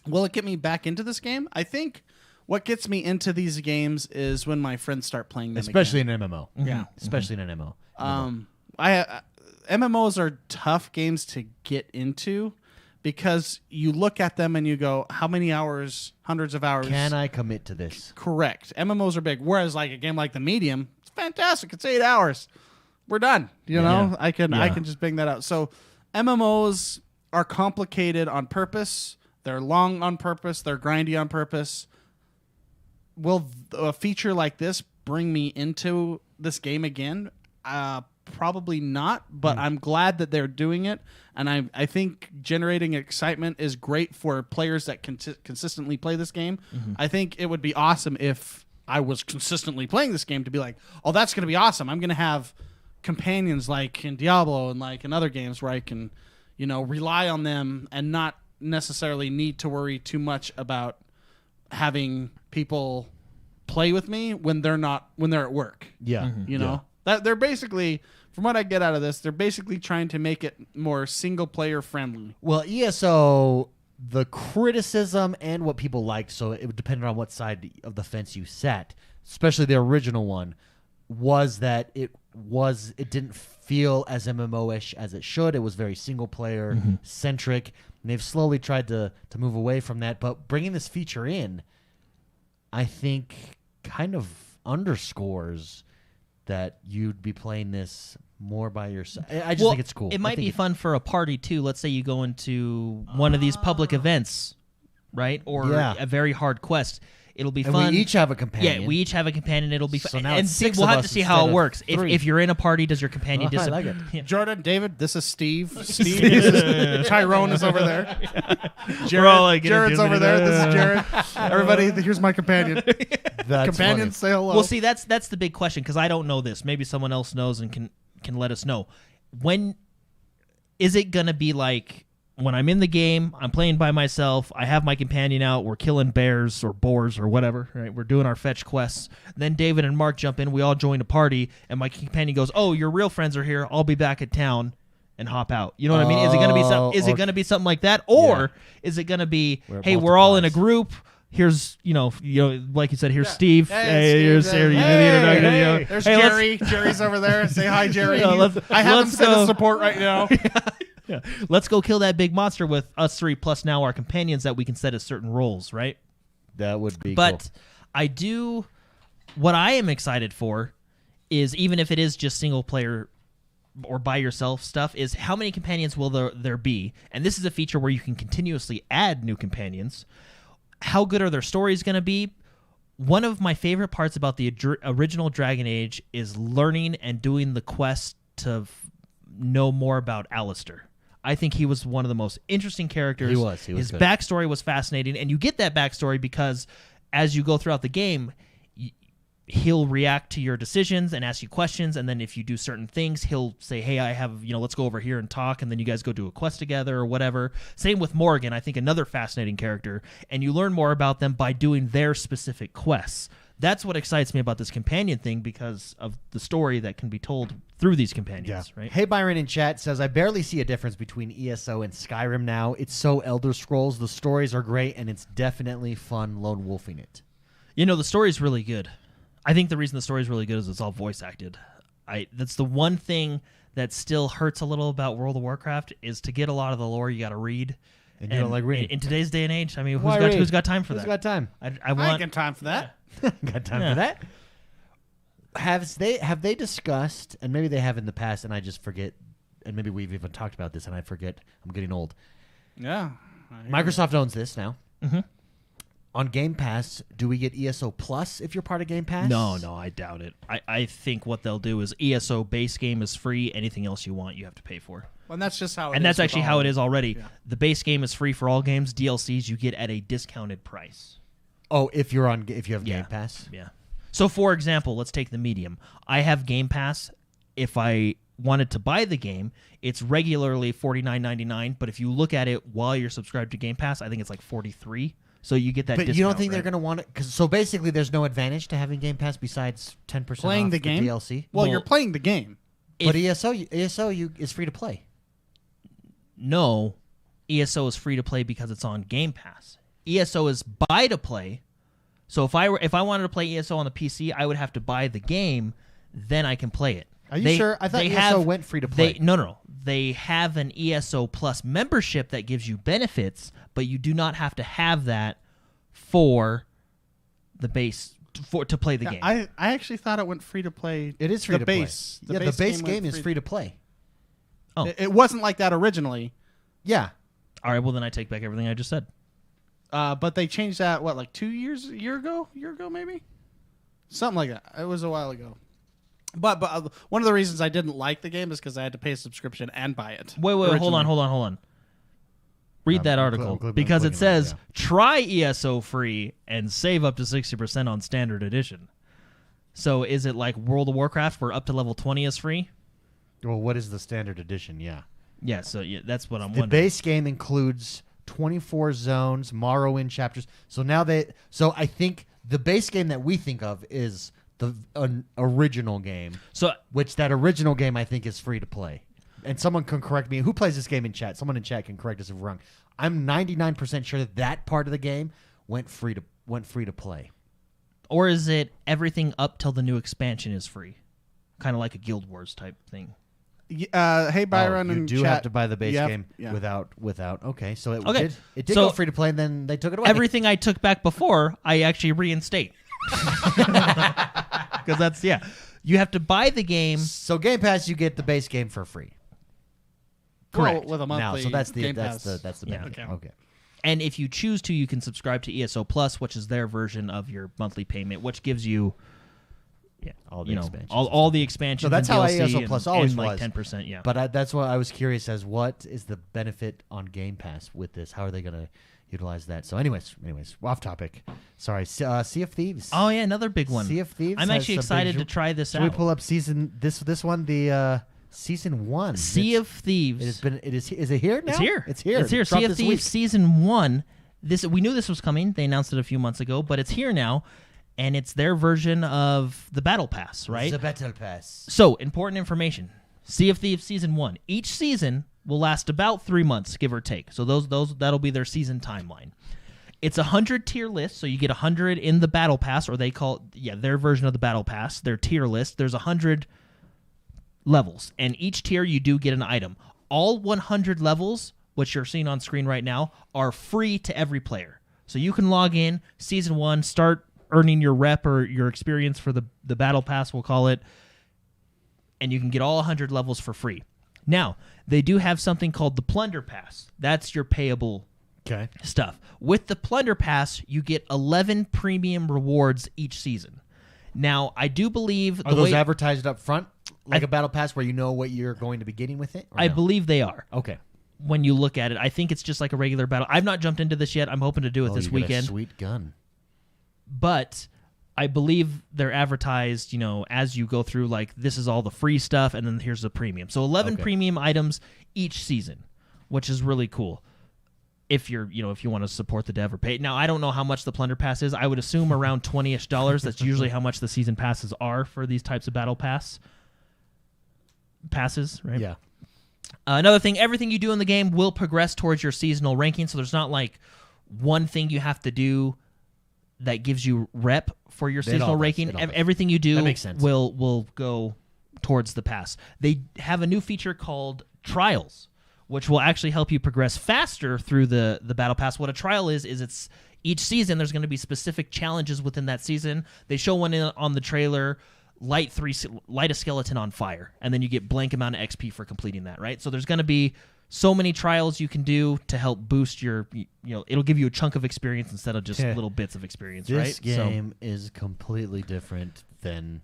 Will it get me back into this game? I think what gets me into these games is when my friends start playing them especially again. in an MMO. Yeah. Especially in an MMO. MMOs are tough games to get into because you look at them and you go, how many hours, hundreds of hours. Can I commit to this? Correct. MMOs are big. Whereas like a game like The Medium, it's fantastic. It's 8 hours. We're done. You know, I can just bang that out. So MMOs are complicated on purpose. They're long on purpose. They're grindy on purpose. Will a feature like this bring me into this game again? Probably not, but I'm glad that they're doing it. And I think generating excitement is great for players that consistently play this game. Mm-hmm. I think it would be awesome if I was consistently playing this game to be like, oh, that's going to be awesome. I'm going to have companions like in Diablo and like in other games where I can, rely on them and not necessarily need to worry too much about having people play with me when they're at work. Yeah. Mm-hmm. That they're basically, from what I get out of this, they're basically trying to make it more single player friendly. Well, ESO, the criticism and what people liked, so it would depend on what side of the fence you sat, especially the original one, was that it didn't feel as MMO-ish as it should. It was very single player centric. And they've slowly tried to move away from that, but bringing this feature in, I think, kind of underscores that you'd be playing this more by yourself. I just think it's cool. It might be fun for a party too. Let's say you go into one of these public events, right? Or a very hard quest. It'll be fun. We each have a companion. Yeah, we each have a have It'll be fun. So now and it's we'll have to see how it works. Three. If you're in a party, does your companion disappear? I like it. Jordan, David, this is Steve. Tyrone is over there. Jared's over there. This is Jared. Everybody, here's my companion. That's Companions, say hello. Well, see, that's the big question because I don't know this. Maybe someone else knows and can let us know. When is it gonna be like when I'm in the game, I'm playing by myself. I have my companion out. We're killing bears or boars or whatever. Right? We're doing our fetch quests. Then David and Mark jump in. We all join a party, and my companion goes, "Oh, your real friends are here. I'll be back at town," and hop out. You know what I mean? Is it going to be it going to be something like that, or is it going to be, "Hey, we're all in a group. Here's like you said, here's Steve. Hey, here's Sarah. There's Jerry. Jerry's over there. Say hi, Jerry. I have him send us support right now." Yeah. Let's go kill that big monster with us three plus now our companions that we can set as certain roles, right? That would be But what I am excited for is, even if it is just single player or by yourself stuff, is how many companions will there be? And this is a feature where you can continuously add new companions. How good are their stories going to be? One of my favorite parts about the original Dragon Age is learning and doing the quest to know more about Alistair. I think he was one of the most interesting characters. He was His good. backstory was fascinating, and you get that backstory because as you go throughout the game, he'll react to your decisions and ask you questions, and then if you do certain things, he'll say, "Hey, I have, let's go over here and talk," and then you guys go do a quest together or whatever. Same with Morgan, I think another fascinating character, and you learn more about them by doing their specific quests. That's what excites me about this companion thing, because of the story that can be told through these companions, right? Hey, Byron in chat says, "I barely see a difference between ESO and Skyrim now. It's so Elder Scrolls. The stories are great, and it's definitely fun lone wolfing it." The story's really good. I think the reason the story's really good is it's all voice acted. That's the one thing that still hurts a little about World of Warcraft, is to get a lot of the lore you got to read. And you don't like reading. In today's day and age, I mean, who's got time for that? Who's got time? I ain't got time for that. Got time for that? Have they discussed, and maybe they have in the past, and I just forget, and maybe we've even talked about this, and I forget. I'm getting old. Yeah. Microsoft owns this now. Mm-hmm. On Game Pass, do we get ESO Plus if you're part of Game Pass? No, I doubt it. I think what they'll do is ESO base game is free. Anything else you want, you have to pay for. Well, and that's just how it is. And that's actually how it is already. Yeah. The base game is free for all games. DLCs you get at a discounted price. Oh, if you have Game Pass? Yeah. So, for example, let's take the medium. I have Game Pass. If I wanted to buy the game, it's regularly $49.99. But if you look at it while you're subscribed to Game Pass, I think it's like $43. So you get that But discount, you don't think right? they're going to want it? So basically, there's no advantage to having Game Pass besides 10% Playing off the game? DLC? Well, you're playing the game. But ESO is free to play. No, ESO is free to play because it's on Game Pass. ESO is buy to play. So if I wanted to play ESO on the PC, I would have to buy the game, then I can play it. Are you sure? I thought ESO went free to play. No. They have an ESO Plus membership that gives you benefits, but you do not have to have that for the base to play the game. I actually thought it went free to play. It is free to play. The base game is free to play. Oh. It wasn't like that originally. Yeah. All right, well then I take back everything I just said. But they changed that, like a year ago maybe? Something like that. It was a while ago. But one of the reasons I didn't like the game is because I had to pay a subscription and buy it. Wait, hold on. Read that article, because it says, try ESO free and save up to 60% on standard edition. So is it like World of Warcraft where up to level 20 is free? Well, what is the standard edition? Yeah. Yeah, so that's what I'm The wondering. base game includes 24 zones, Morrowind chapters. So I think the base game that we think of is the original game. So which that original game I think is free to play. And someone can correct me. Who plays this game in chat? Someone in chat can correct us if we're wrong. I'm 99% sure that part of the game went free to play. Or is it everything up till the new expansion is free? Kind of like a Guild Wars type thing. Hey Byron, you do chat. have to buy the base game without. Okay, so it did go free to play, and then they took it away. Everything I took back before, I actually reinstate. Because that's you have to buy the game. So Game Pass, you get the base game for free. Correct. With a monthly. So that's the Game Pass. benefit. Okay. And if you choose to, you can subscribe to ESO Plus, which is their version of your monthly payment, which gives you all the expansions. All the expansions. So that's and how DLC ESO Plus always was. Like 10%. Yeah. But that's what I was curious as what is the benefit on Game Pass with this? How are they going to utilize that? So, anyways, off topic. Sorry, Sea of Thieves. Oh yeah, another big one. Sea of Thieves. I'm actually excited to try this out. Should we pull up this one? The Season 1. Sea of Thieves. It has been. It is. Is it here now? It's here. It's here. It's here. Dropped Sea of this Thieves week. Season 1. We knew this was coming. They announced it a few months ago, but it's here now, and it's their version of the Battle Pass, right? The Battle Pass. So, important information. Sea of Thieves Season 1. Each season will last about 3 months, give or take. So that'll be their season timeline. It's a 100-tier list, so you get 100 in the Battle Pass, or they call it, their version of the Battle Pass, their tier list. There's 100 levels, and each tier you do get an item. All 100 levels, which you're seeing on screen right now, are free to every player. So you can log in, Season 1, start earning your rep or your experience for the Battle Pass, we'll call it, and you can get all 100 levels for free. Now, they do have something called the Plunder Pass. That's your payable stuff. With the Plunder Pass, you get 11 premium rewards each season. Now, I do believe... Are those advertised up front? Like a Battle Pass where you know what you're going to be getting with it? I believe they are. Okay. When you look at it, I think it's just like a regular battle. I've not jumped into this yet. I'm hoping to do it this weekend. Sweet gun. But I believe they're advertised, as you go through, like, this is all the free stuff, and then here's the premium. So 11 premium items each season, which is really cool. If you want to support the dev or pay. Now, I don't know how much the Plunder Pass is. I would assume around $20-ish. That's usually how much the season passes are for these types of battle passes, right? Yeah. Another thing, everything you do in the game will progress towards your seasonal ranking, so there's not like one thing you have to do that gives you rep for your seasonal ranking. Everything you do will go towards the pass. They have a new feature called Trials, which will actually help you progress faster through the Battle Pass. What a trial is it's each season there's going to be specific challenges within that season. They show one on the trailer, light a skeleton on fire, and then you get blank amount of XP for completing that, right? So there's going to be so many trials you can do to help boost your, it'll give you a chunk of experience instead of just little bits of experience, right? This game is completely different than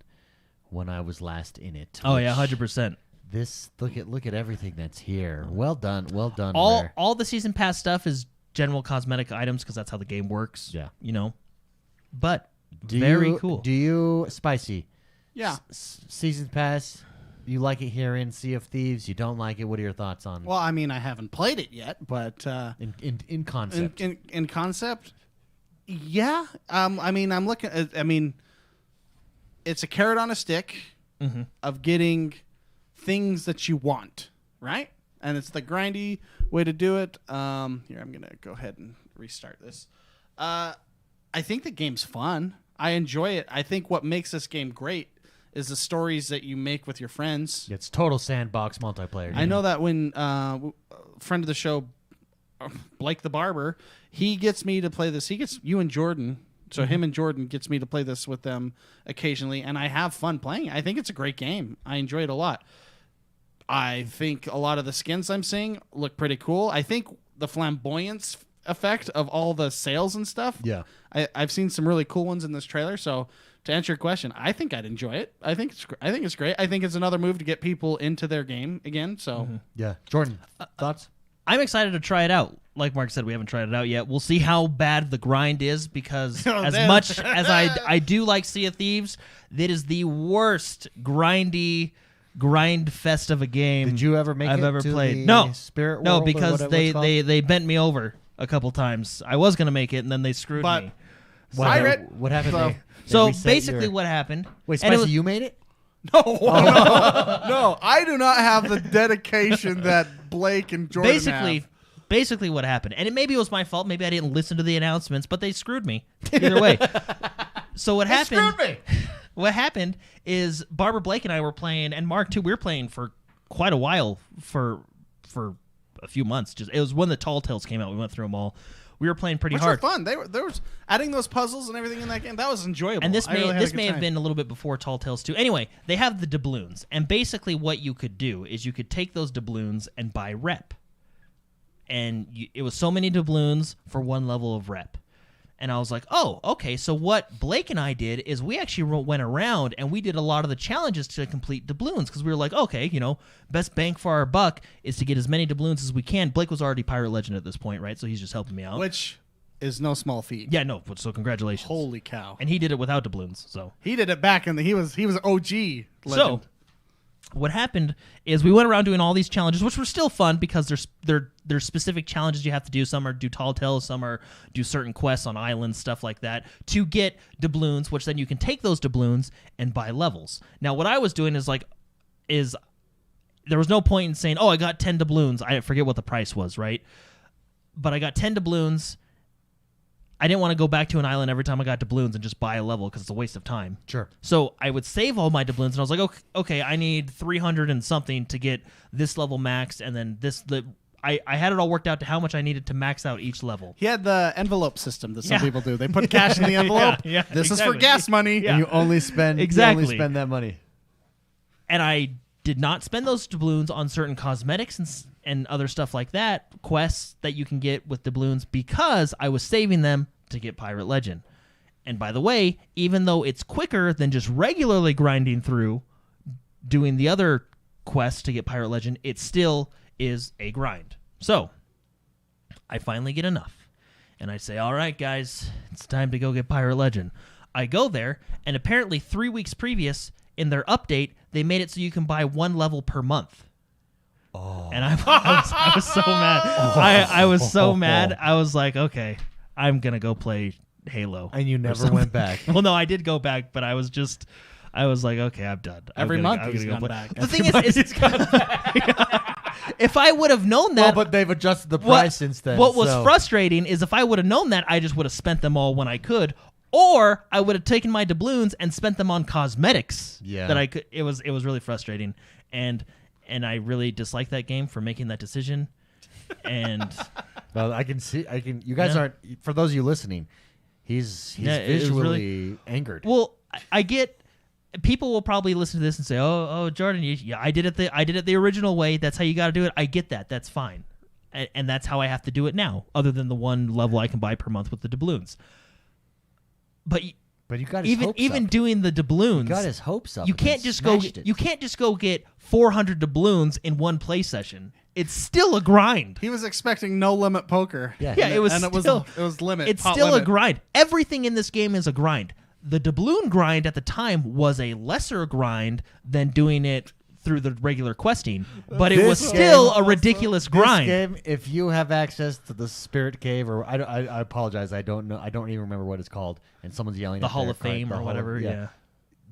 when I was last in it. Oh, yeah, 100%. This look at everything that's here. Well done. All the season pass stuff is general cosmetic items because that's how the game works. Yeah, But very cool. Do you Spicy? Yeah. Season pass. You like it here in Sea of Thieves? You don't like it? What are your thoughts on? Well, I mean, I haven't played it yet, but in concept, in concept, yeah. I mean, I'm looking at. I mean, it's a carrot on a stick of getting things that you want, right? And it's the grindy way to do it. Here, I'm gonna go ahead and restart this. I think the game's fun. I enjoy it. I think what makes this game great is the stories that you make with your friends. It's total sandbox multiplayer. I know that when friend of the show, Blake the Barber, he gets me to play this. He gets you and Jordan. So him and Jordan gets me to play this with them occasionally, and I have fun playing. I think it's a great game. I enjoy it a lot. I think a lot of the skins I'm seeing look pretty cool. I think the flamboyance effect of all the sails and stuff. Yeah, I've seen some really cool ones in this trailer. So to answer your question, I think I'd enjoy it. I think it's great. I think it's another move to get people into their game again. So yeah, Jordan, thoughts? I'm excited to try it out. Like Mark said, we haven't tried it out yet. We'll see how bad the grind is because as much as I do like Sea of Thieves, that is the worst grind fest of a game. Did you ever make I've it ever to played? The No, Spirit no, World because or whatever they bent me over a couple times. I was gonna make it, and then they screwed me. What happened? So basically, what happened? Wait, Spicy, you made it? No, no, I do not have the dedication that Blake and Jordan have. Basically what happened, and maybe it was my fault. Maybe I didn't listen to the announcements, but they screwed me. Either way. So what happened? Screwed me. What happened is Barbara Blake and I were playing, and Mark too. We were playing for quite a while, for a few months. It was when the Tall Tales came out. We went through them all. We were playing pretty hard. Which were fun. There was adding those puzzles and everything in that game. That was enjoyable. And this may have been a little bit before Tall Tales 2. Anyway, they have the doubloons, and basically what you could do is you could take those doubloons and buy rep. And it was so many doubloons for one level of rep. And I was like, oh, okay. So what Blake and I did is we actually went around and we did a lot of the challenges to complete doubloons because we were like, okay, best bang for our buck is to get as many doubloons as we can. Blake was already Pirate Legend at this point, right? So he's just helping me out. Which is no small feat. Yeah, no. So congratulations. Holy cow. And he did it without doubloons. So he did it back in he was OG legend. So what happened is we went around doing all these challenges, which were still fun because there's specific challenges you have to do. Some are do tall tales, some are do certain quests on islands, stuff like that, to get doubloons, which then you can take those doubloons and buy levels. Now, what I was doing is there was no point in saying, oh, I got 10 doubloons. I forget what the price was, right? But I got 10 doubloons. I didn't want to go back to an island every time I got doubloons and just buy a level because it's a waste of time. Sure. So I would save all my doubloons, and I was like, okay, I need 300 and something to get this level maxed, and then I had it all worked out to how much I needed to max out each level. He had the envelope system that some people do. They put cash in the envelope. This is for gas money. And you only spend that money. And I did not spend those doubloons on certain cosmetics and other stuff like that, quests that you can get with doubloons, because I was saving them to get Pirate Legend. And by the way, even though it's quicker than just regularly grinding through doing the other quests to get Pirate Legend, it still is a grind. So I finally get enough. And I say, all right, guys, it's time to go get Pirate Legend. I go there, and apparently 3 weeks previous, in their update, they made it so you can buy one level per month. Oh. And I was so mad. I was so mad. I was like, okay, I'm going to go play Halo. And you never went back. Well, no, I did go back, but I was like, okay, I'm done. Every month he's gone back. The thing is, if I would have known that. Well, but they've adjusted the price since then. What was frustrating is if I would have known that, I just would have spent them all when I could. Or I would have taken my doubloons and spent them on cosmetics. Yeah, that I could. It was really frustrating, and I really dislike that game for making that decision. And well, you guys aren't. For those of you listening, he's visually angered. Well, I get. People will probably listen to this and say, "Oh, Jordan, I did it the original way. That's how you got to do it." I get that. That's fine, and that's how I have to do it now. Other than the one level I can buy per month with the doubloons. But you got his hopes up. Doing the doubloons, you got his hopes up. You can't just go get 400 doubloons in one play session. It's still a grind. He was expecting no limit poker. Yeah, it was limit. It's still limit. A grind. Everything in this game is a grind. The doubloon grind at the time was a lesser grind than doing it through the regular questing, but it was still a ridiculous grind. This game, if you have access to the Spirit Cave, or I apologize, I don't know, I don't even remember what it's called, and someone's yelling the at Hall of Fame or whatever. Yeah,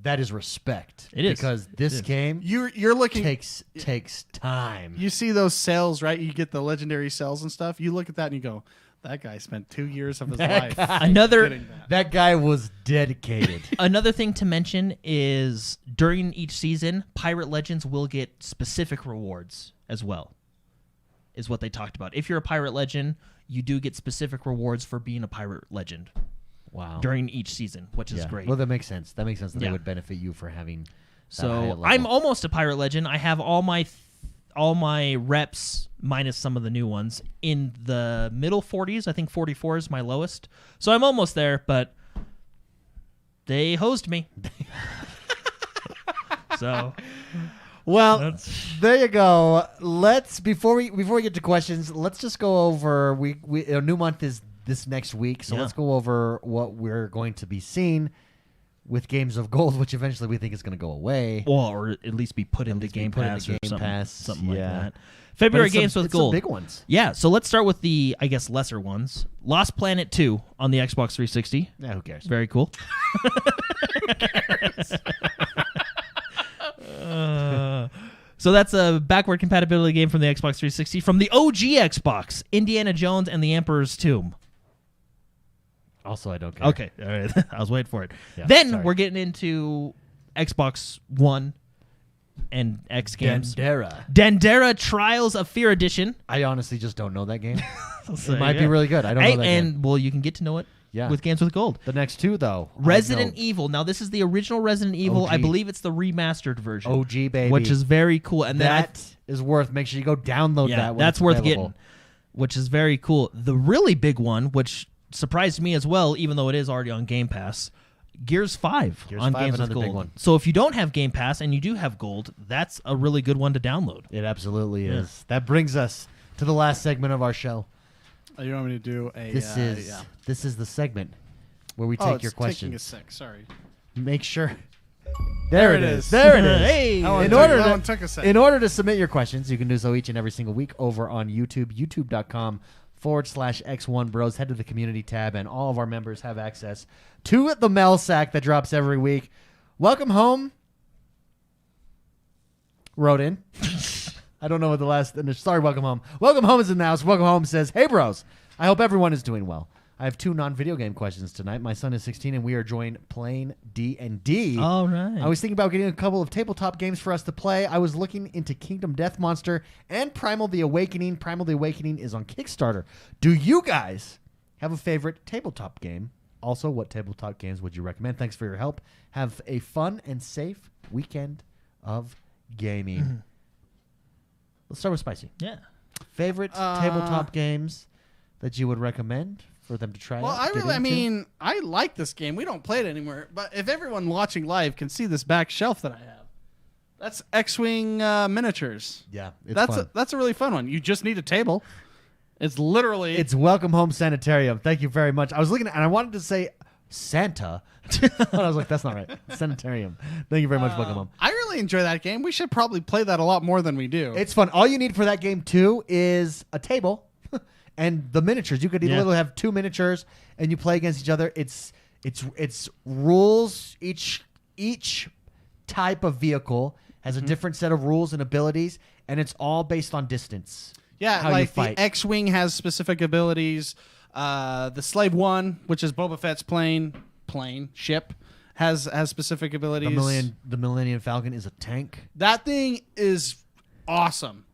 that is respect. It is because this game you're looking takes time. You see those cells, right? You get the legendary cells and stuff. You look at that and you go, that guy spent 2 years of his life. That guy was dedicated. Another thing to mention is during each season, Pirate Legends will get specific rewards as well, is what they talked about. If you're a Pirate Legend, you do get specific rewards for being a Pirate Legend. Wow. During each season, which is great. Well, that makes sense. That they would benefit you for having that high level. I'm almost a Pirate Legend. I have all my reps minus some of the new ones in the middle 40s. I think 44 is my lowest. So I'm almost there, but they hosed me. So, well, there you go. Let's before we get to questions, let's just go over a new month is this next week. So let's go over what we're going to be seeing with Games of Gold, which eventually we think is going to go away. Well, or at least be put into Game Pass or something like that. February Games with Gold. Some big ones. Yeah, so let's start with the, I guess, lesser ones. Lost Planet 2 on the Xbox 360. Yeah, who cares? Very cool. Who cares? So that's a backward compatibility game from the Xbox 360 from the OG Xbox, Indiana Jones and the Emperor's Tomb. Also, I don't care. Okay, all right. I was waiting for it. Yeah, then we're getting into Xbox One and X games. Dendera Trials of Fear Edition. I honestly just don't know that game. It might be really good. I don't know that game. Well, you can get to know it with Games with Gold. The next two, though. Resident Evil. Now, this is the original Resident Evil. I believe it's the remastered version. OG, baby. Which is very cool. And that is worth, make sure you go download that one. That's worth getting, which is very cool. The really big one, which surprised me as well, even though it is already on Game Pass, Gears 5 on Games with Gold. Big one. So if you don't have Game Pass and you do have Gold, that's a really good one to download. It absolutely is. That brings us to the last segment of our show. You want me to do a... This is the segment where we take your questions. Taking a sec. Sorry. Make sure There it is. There it is. Hey. That one took a second. In order to submit your questions, you can do so each and every single week over on YouTube, youtube.com/X1Bros. Head to the community tab, and all of our members have access to the mail sack that drops every week. Welcome home. Wrote in. I don't know what the last. Sorry, welcome home. Welcome home is in the house. Welcome home says, "Hey, bros. I hope everyone is doing well. I have 2 non-video game questions tonight. My son is 16, and we are joined playing D&D. All right. I was thinking about getting a couple of tabletop games for us to play. I was looking into Kingdom Death Monster and Primal the Awakening. Primal the Awakening is on Kickstarter. Do you guys have a favorite tabletop game? Also, what tabletop games would you recommend? Thanks for your help. Have a fun and safe weekend of gaming." Let's start with Spicy. Yeah. Favorite tabletop games that you would recommend for them to try Well, out? I like this game. We don't play it anymore. But if everyone watching live can see this back shelf that I have, that's X-Wing miniatures. Yeah, it's fun. That's a really fun one. You just need a table. It's literally... It's Welcome Home Sanitarium. Thank you very much. I was looking at, and I wanted to say Santa. But I was like, that's not right. Sanitarium. Thank you very much, Welcome Home. I really enjoy that game. We should probably play that a lot more than we do. It's fun. All you need for that game, too, is a table and the miniatures. You could literally have 2 miniatures, and you play against each other. It's rules. Each type of vehicle has a different set of rules and abilities, and it's all based on distance. Yeah, how like you fight. the X-Wing has specific abilities. The Slave One, which is Boba Fett's plane ship, has specific abilities. The Millennium Falcon is a tank. That thing is awesome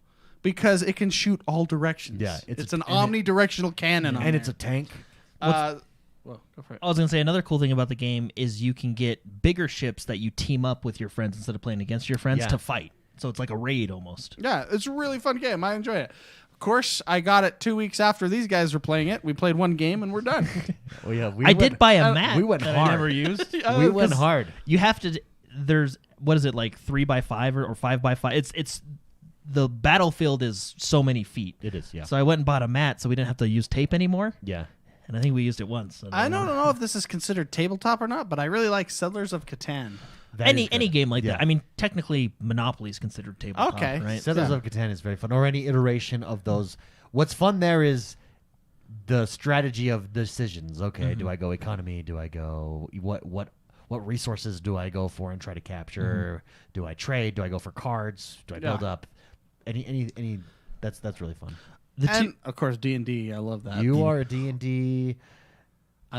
because it can shoot all directions. Yeah, it's an omnidirectional cannon, and it's a tank. Well, go for it. I was going to say another cool thing about the game is you can get bigger ships that you team up with your friends instead of playing against your friends to fight. So it's like a raid almost. Yeah, it's a really fun game. I enjoy it. Of course, I got it 2 weeks after these guys were playing it. We played 1 game and we're done. Well, yeah, I did buy a mat we went that hard. I never used. We went hard. You have to. There's what is it like 3x5 or 5x5? It's the battlefield is so many feet. It is, yeah. So I went and bought a mat so we didn't have to use tape anymore. Yeah. And I think we used it once. So I don't know if this is considered tabletop or not, but I really like Settlers of Catan. Any game like that. I mean, technically, Monopoly is considered tabletop. Okay. Right? Settlers of Catan is very fun, or any iteration of those. What's fun there is the strategy of decisions. Okay, do I go economy? Do I go what resources do I go for and try to capture? Do I trade? Do I go for cards? Do I build up? Any that's really fun. And of course D&D, I love that. You are a D&D.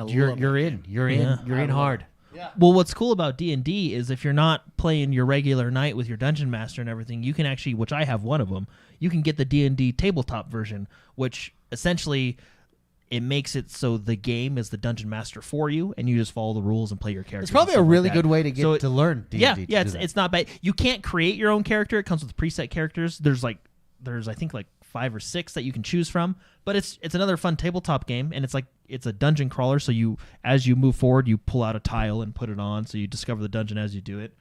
You're in hard. Yeah. Well, what's cool about D&D is if you're not playing your regular night with your dungeon master and everything, you can actually, which I have one of them, you can get the D&D tabletop version, which essentially it makes it so the game is the dungeon master for you, and you just follow the rules and play your character. It's probably a really good way to get to learn D&D. Yeah, it's not bad. You can't create your own character. It comes with preset characters. There's I think 5 or 6 that you can choose from, but it's another fun tabletop game, and it's a dungeon crawler. So as you move forward, you pull out a tile and put it on, so you discover the dungeon as you do it.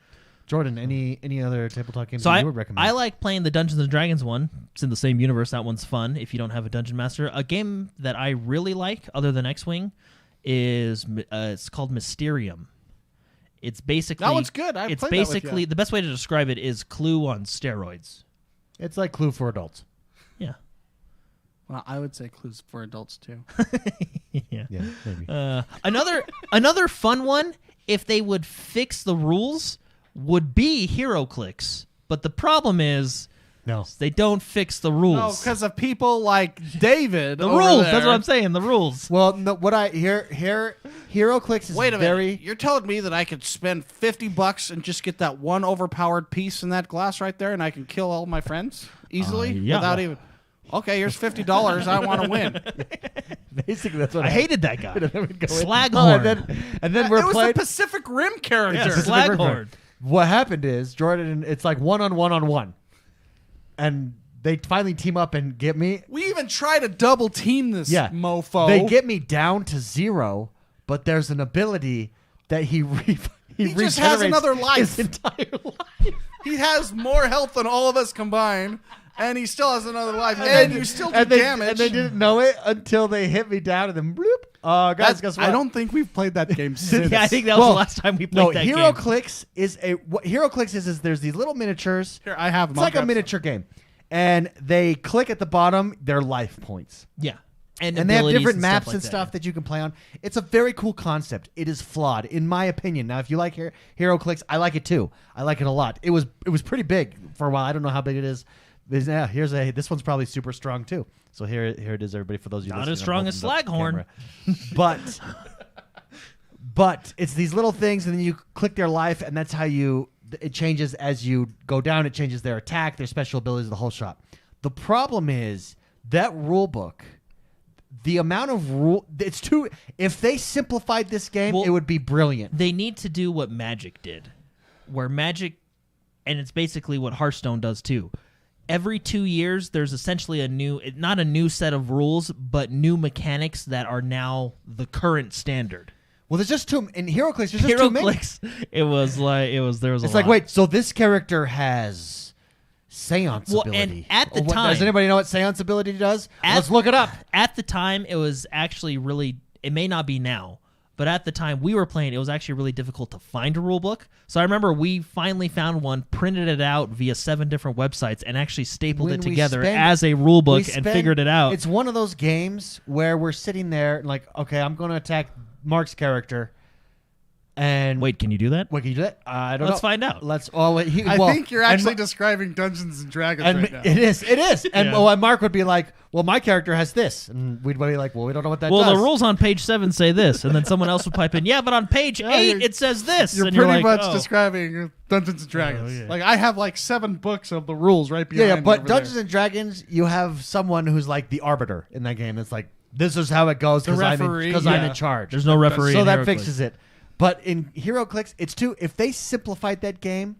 Jordan, any other tabletop games So that you would recommend? I like playing the Dungeons and Dragons one. It's in the same universe. That one's fun if you don't have a dungeon master. A game that I really like, other than X-Wing, is it's called Mysterium. It's basically That one's good. It's basically the best way to describe it is Clue on steroids. It's like Clue for adults. Yeah. Well, I would say Clues for adults too. Yeah. Yeah, maybe. Another fun one, if they would fix the rules, would be HeroClix. But the problem is No. they don't fix the rules. No, because of people like David. the over rules. there. That's what I'm saying. The rules. Well, no, what I hear HeroClix is Wait a very minute. You're telling me that I could spend $50 and just get that one overpowered piece in that glass right there, and I can kill all my friends easily yeah. without even. Okay, here's $50. I want to win. basically that's what I hated that guy. And then we'd go in. Slaghorn. and then we're it was playing. the Pacific Rim character. Yeah, Slaghorn. What happened is Jordan. It's like 1-on-1-on-1, and they finally team up and get me. We even try to double team this mofo. They get me down to 0, but there's an ability that he just has another life. His entire life. He has more health than all of us combined, and he still has another life. And you still do damage. And they didn't know it until they hit me down, and then bloop. Guys, guess what? I don't think we've played that game since. Yeah, I think that was the last time we played that game. HeroClix is what HeroClix is there's these little miniatures. Here, I have them. It's like a miniature game. And they click at the bottom, they're life points. Yeah. And they have different maps like and stuff that you can play on. It's a very cool concept. It is flawed, in my opinion. Now, if you like HeroClix, I like it too. I like it a lot. It was pretty big for a while. I don't know how big it is. Yeah, this one's probably super strong too. So here it is, everybody. For those of you not as strong as Slaghorn, but it's these little things, and then you click their life, and that's how it changes as you go down. It changes their attack, their special abilities, the whole shot. The problem is that rule book. The amount of if they simplified this game, it would be brilliant. They need to do what Magic did, where Magic, and it's basically what Hearthstone does too. Every 2 years, there's essentially not a new set of rules, but new mechanics that are now the current standard. Well, there's just two in HeroClix. There's just too many. There was a It's lot. like, wait, so this character has seance ability. And at the time, does anybody know what seance ability does? Let's look it up. At the time, it was actually really. It may not be now, but at the time we were playing, it was actually really difficult to find a rule book. So I remember we finally found one, printed it out via 7 different websites, and actually stapled it together as a rule book and figured it out. It's one of those games where we're sitting there like, okay, I'm going to attack Mark's character. And wait, can you do that? Wait, can you do that? I don't know. Let's find out. I think you're actually describing Dungeons and Dragons right now. It is. And Mark would be like, well, my character has this. And we'd be like, well, we don't know what that does. Well, the rules on page 7 say this. And then someone else would pipe in, yeah, but on page 8, it says this. You're pretty much describing Dungeons and Dragons. Oh, yeah. Like, I have like 7 books of the rules right behind me. Yeah, but Dungeons and Dragons, you have someone who's like the arbiter in that game. It's like, this is how it goes because I'm in charge. There's no referee. So that fixes it. But in HeroClix, it's if they simplified that game,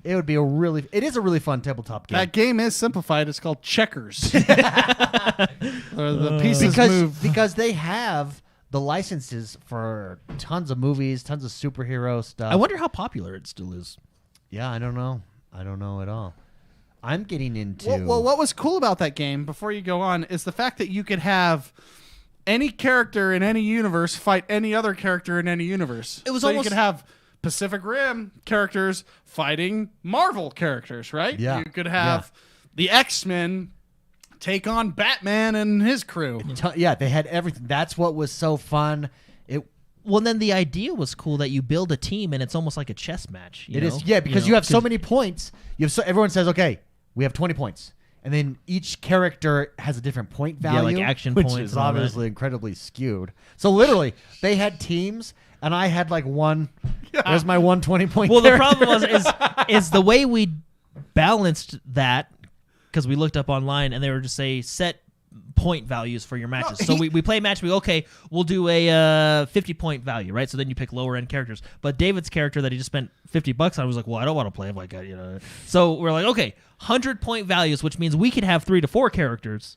it would be it is a really fun tabletop game. That game is simplified. It's called checkers. The pieces move. Because they have the licenses for tons of movies, tons of superhero stuff. I wonder how popular it still is. Yeah, I don't know. I don't know at all. I'm getting into... Well, what was cool about that game, before you go on, is the fact that you could have... any character in any universe fight any other character in any universe. It was so almost... you could have Pacific Rim characters fighting Marvel characters, right? Yeah. You could have the X-Men take on Batman and his crew. Yeah, they had everything. That's what was so fun. Well, then the idea was cool that you build a team and it's almost like a chess match. It is, because you have so many points. Everyone says, okay, we have 20 points. And then each character has a different point value. like action which points. Which is obviously incredibly skewed. So literally, they had teams, and I had like one. Yeah. There's my 120 point. Well, the problem is the way we balanced that, because we looked up online and they were just set point values for your matches. So we play a match. We'll do a 50-point value, right? So then you pick lower end characters. But David's character that he just spent $50 on was like, well, I don't want to play him like that, So we're like, okay, 100-point values, which means we could have 3 to 4 characters.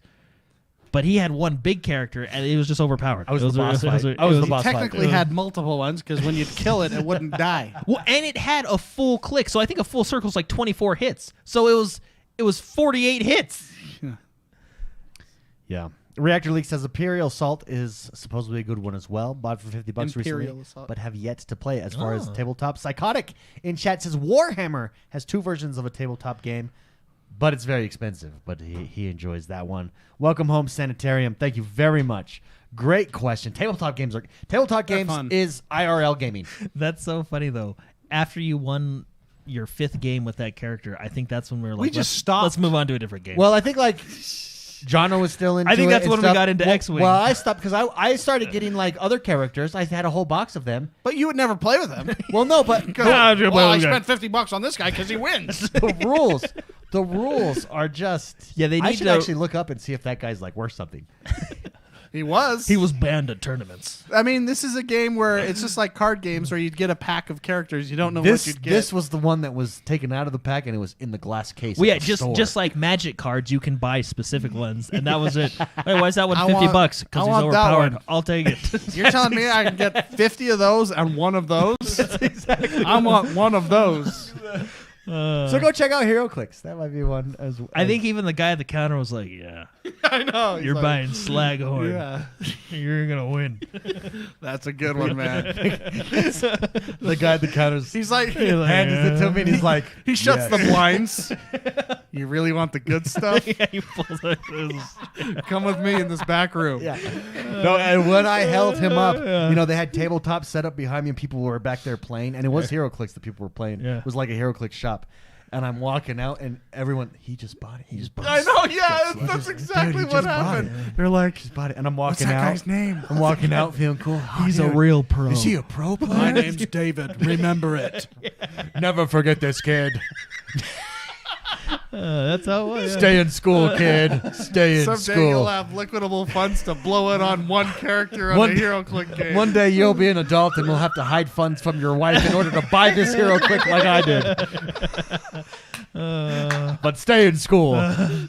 But he had one big character, and it was just overpowered. I was the boss fight. I was the boss fight. Technically had multiple ones, because when you'd kill it, it wouldn't die. Well, and it had a full click. So I think a full circle is like 24 hits. So it was 48 hits. Yeah. Reactor Leak says Imperial Assault is supposedly a good one as well. Bought for $50 recently, but have yet to play. As far as tabletop, Psychotic in chat says Warhammer has 2 versions of a tabletop game, but it's very expensive. But he enjoys that one. Welcome home, Sanitarium. Thank you very much. Great question. Tabletop games fun. Is IRL gaming. That's so funny though. After you won your 5th game with that character, I think that's when we were like, let's move on to a different game. Well, I think like Jono was still into it. I think that's when we got into X-Wing. Well, I stopped because I started getting like other characters. I had a whole box of them. But you would never play with them. Well, no, but I spent $50 on this guy because he wins. The rules are just... Yeah, I should actually look up and see if that guy's like worth something. He was. He was banned at tournaments. I mean, this is a game where it's just like card games where you'd get a pack of characters. You don't know what you'd get. This was the one that was taken out of the pack and it was in the glass case. Well, yeah, just like Magic cards, you can buy specific ones, and that was it. Hey, why is that one $50? Because he's overpowered. I'll take it. You're telling me I can get 50 of those and one of those? Exactly. I want one of those. So go check out HeroClix. That might be one as well. I think even the guy at the counter was like, "Yeah, I know. you're buying Slaghorn. Yeah. You're gonna win." That's a good one, man. the guy at the counter, He's like, hands it to me, and he's like, he shuts yes. the blinds. You really want the good stuff? Yeah, he pulls out Come with me in this back room. Yeah. No, and when I held him up, they had tabletops set up behind me, and people were back there playing, and it was HeroClix that people were playing. Yeah. It was like a HeroClix shop. And I'm walking out, and everyone, he just bought it. He just bought it. I know, yeah, that's exactly Dude, he what just bought happened. it. They're like, he's bought it. And I'm What's walking that out. guy's name? I'm walking out feeling cool. He's a real pro. Is he a pro player? My name's David. Remember it. Never forget this kid. That's how it was. Stay in school, kid. Stay in Someday school. you'll have liquidable funds to blow it on one character on One- a HeroClix game. One day you'll be an adult and we'll have to hide funds from your wife in order to buy this HeroClix like I did. But stay in school. I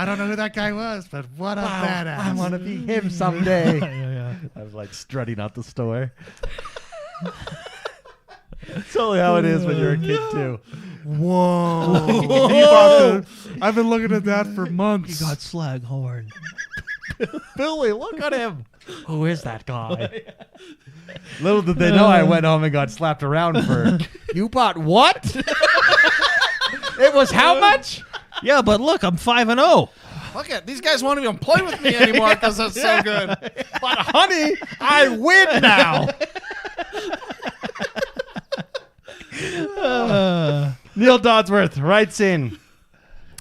don't know who that guy was, but what a badass. I want to be him someday. Yeah. I was like strutting out the store. It's totally how it is when you're a kid too. Whoa. I've been looking at that for months. He got Slaghorn. Billy, look at him. Who is that guy? Little did they know I went home and got slapped around for, you bought what? It was how much? Yeah, but look, I'm 5-0. Look at these guys won't even play with me anymore because that's so good. But honey, I win now. Neil Dodsworth writes in,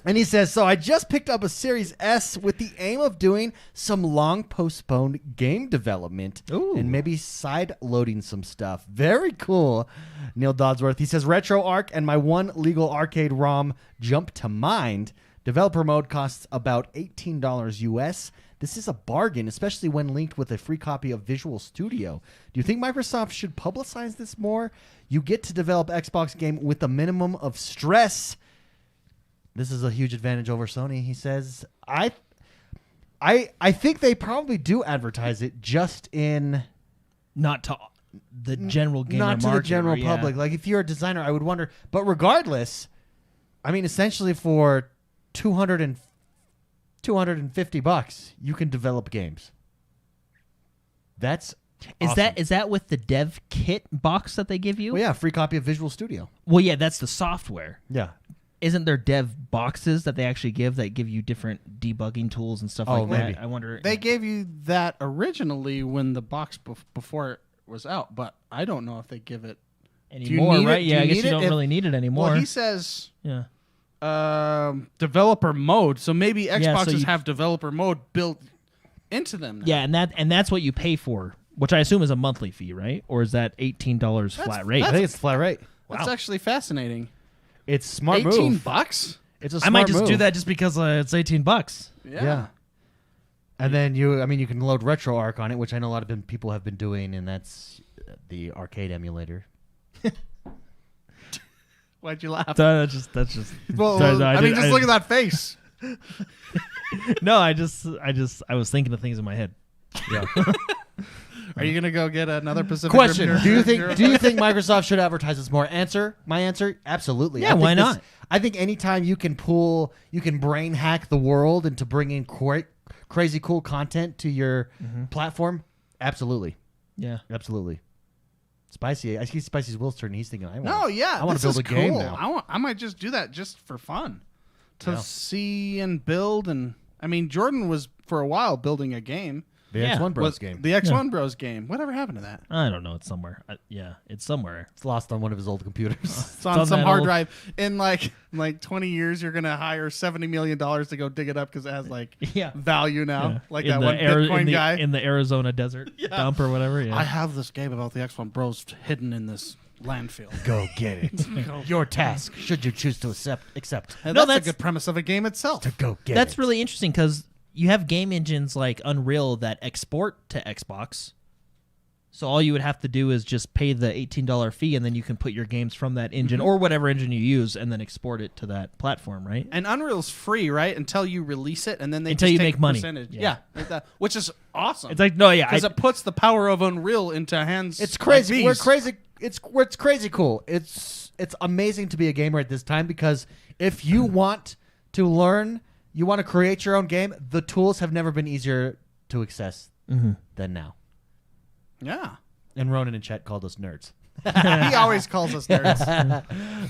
and he says, so I just picked up a Series S with the aim of doing some long postponed game development and maybe side loading some stuff. Very cool. Neil Dodsworth. He says, RetroArch and my one legal arcade ROM jump to mind. Developer mode costs about $18 US. This is a bargain, especially when linked with a free copy of Visual Studio. Do you think Microsoft should publicize this more? You get to develop Xbox game with a minimum of stress. This is a huge advantage over Sony, he says. I think they probably do advertise it just in... Not to the general gamer not to market, the general yeah. public. Like, if you're a designer, I would wonder. But regardless, I mean, essentially for $250, you can develop games. That's awesome. Is that with the dev kit box that they give you? Well, yeah, free copy of Visual Studio. Well, yeah, that's the software. Yeah. Isn't there dev boxes that they actually give that give you different debugging tools and stuff Oh, like maybe. that? I wonder. They gave you that originally when the box before it was out, but I don't know if they give it anymore, need it? right? Do Yeah, you I guess need you it? don't really need it anymore. Well, he says yeah. Developer mode, so maybe Xboxes you- have developer mode built into them now. Yeah, and that's what you pay for, which I assume is a monthly fee, right? Or is that $18 flat rate? I think it's flat rate. That's actually fascinating. It's smart 18 move. bucks? It's a I smart might just move. do that just because it's $18. Yeah. And then you can load RetroArch on it, which I know a lot of people have been doing, and that's the arcade emulator. Why'd you laugh? That's just. Well, Sorry, no, I mean, just look at that face. No, I was thinking of things in my head. Yeah. Are you gonna go get another Pacific Question: Rim Do you Hero? think Microsoft should advertise this more? My answer: absolutely. Yeah, I think why not? I think anytime you can brain hack the world and to bring in crazy cool content to your platform, absolutely, Yeah. absolutely. Spicy, I see Spicy's Will's turn. He's thinking, I No, yeah, want to this build a is game cool. now. I might just do that just for fun, to Yeah. see and build. And I mean, Jordan was for a while building a game. The Yeah. X1 Bros Was game. the XoneBros game. Whatever happened to that? I don't know. It's somewhere. It's somewhere. It's lost on one of his old computers. It's on on some that hard old- drive. In like 20 years, you're gonna hire $70 million to go dig it up because it has like Yeah. value now, Yeah. like In that the one Bitcoin guy. in the Arizona desert dump or whatever. Yeah. I have this game about the XoneBros hidden in this landfill. Go get it. Your task, should you choose to accept. And No, that's a that's- good premise of a game itself. To go get That's it. really interesting because you have game engines like Unreal that export to Xbox, So all you would have to do is just pay the $18 fee, and then you can put your games from that engine or whatever engine you use, and then export it to that platform, right? And Unreal's free, right? Until you release it, and then they Until just you take make money. percentage. Yeah. Like that, which is awesome. It's like because it puts the power of Unreal into hands. It's crazy. Like We're these. crazy. It's crazy cool. It's amazing to be a gamer at this time because if you want to learn, you want to create your own game, the tools have never been easier to access than now. Yeah. And Ronan in chat called us nerds. He always calls us nerds.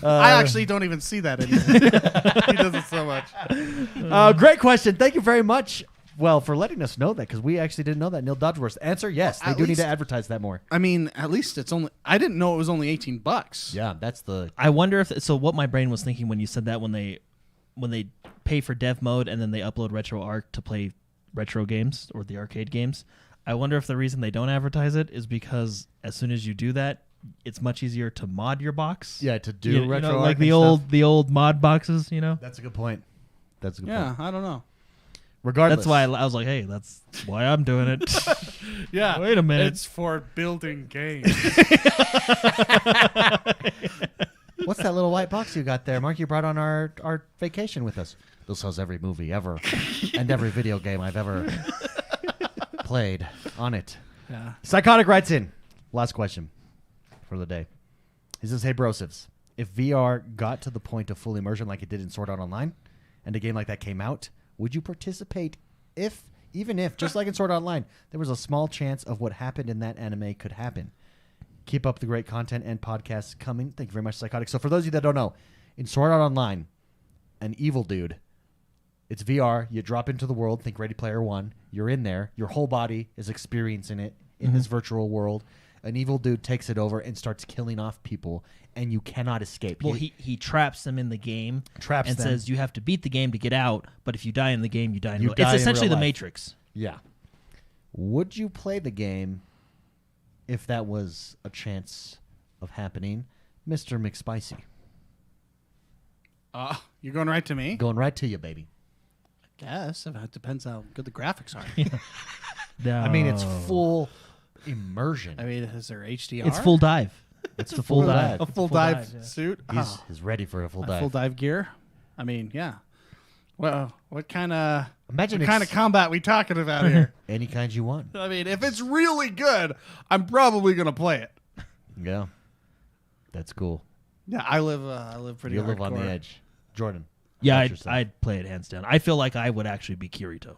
I actually don't even see that anymore. He does it so much. Great question. Thank you very much. Well, for letting us know that because we actually didn't know that. Neil Dodgeworth. Answer: yes, they do need to advertise that more. I mean, at least it's only. I didn't know it was only $18. Yeah, that's the. I wonder if so. What my brain was thinking when you said that when they pay for dev mode and then they upload RetroArch to play retro games or the arcade games. I wonder if the reason they don't advertise it is because as soon as you do that, it's much easier to mod your box. Yeah, to do retro like the old mod boxes. You know, That's a good point. That's a good Yeah, point. I don't know. Regardless, that's why I was like, hey, that's why I'm doing it. Yeah. Wait a minute. It's for building games. What's that little white box you got there, Mark? You brought on our vacation with us. This has every movie ever and every video game I've ever played on it. Yeah. Psychotic writes in. Last question for the day. He says, hey, Brosivs, if VR got to the point of full immersion like it did in Sword Art Online and a game like that came out, would you participate even if, just like in Sword Art Online, there was a small chance of what happened in that anime could happen? Keep up the great content and podcasts coming. Thank you very much, Psychotic. So for those of you that don't know, in Sword Art Online, an evil dude, it's VR, you drop into the world, think Ready Player One, you're in there, your whole body is experiencing it in this virtual world. An evil dude takes it over and starts killing off people, and you cannot escape. Well, he traps them in the game Traps and them. says you have to beat the game to get out, but if you die in the game, you die in You real die in It's essentially real the life. Matrix. Yeah. Would you play the game if that was a chance of happening? Mr. McSpicy. You're going right to me? Going right to you, baby. Guess. It depends how good the graphics are. I mean, it's full immersion. I mean, is there HDR? It's full dive. It's the full dive. A full dive yeah. suit? He's ready for a full dive. Full dive gear? I mean, yeah. Well, what kind of Imagine combat we talking about here? any kind you want. I mean, if it's really good, I'm probably going to play it. Yeah. That's cool. Yeah, I live pretty You live on the hardcore. edge. Jordan. Yeah, watch yourself. I'd play it hands down. I feel like I would actually be Kirito.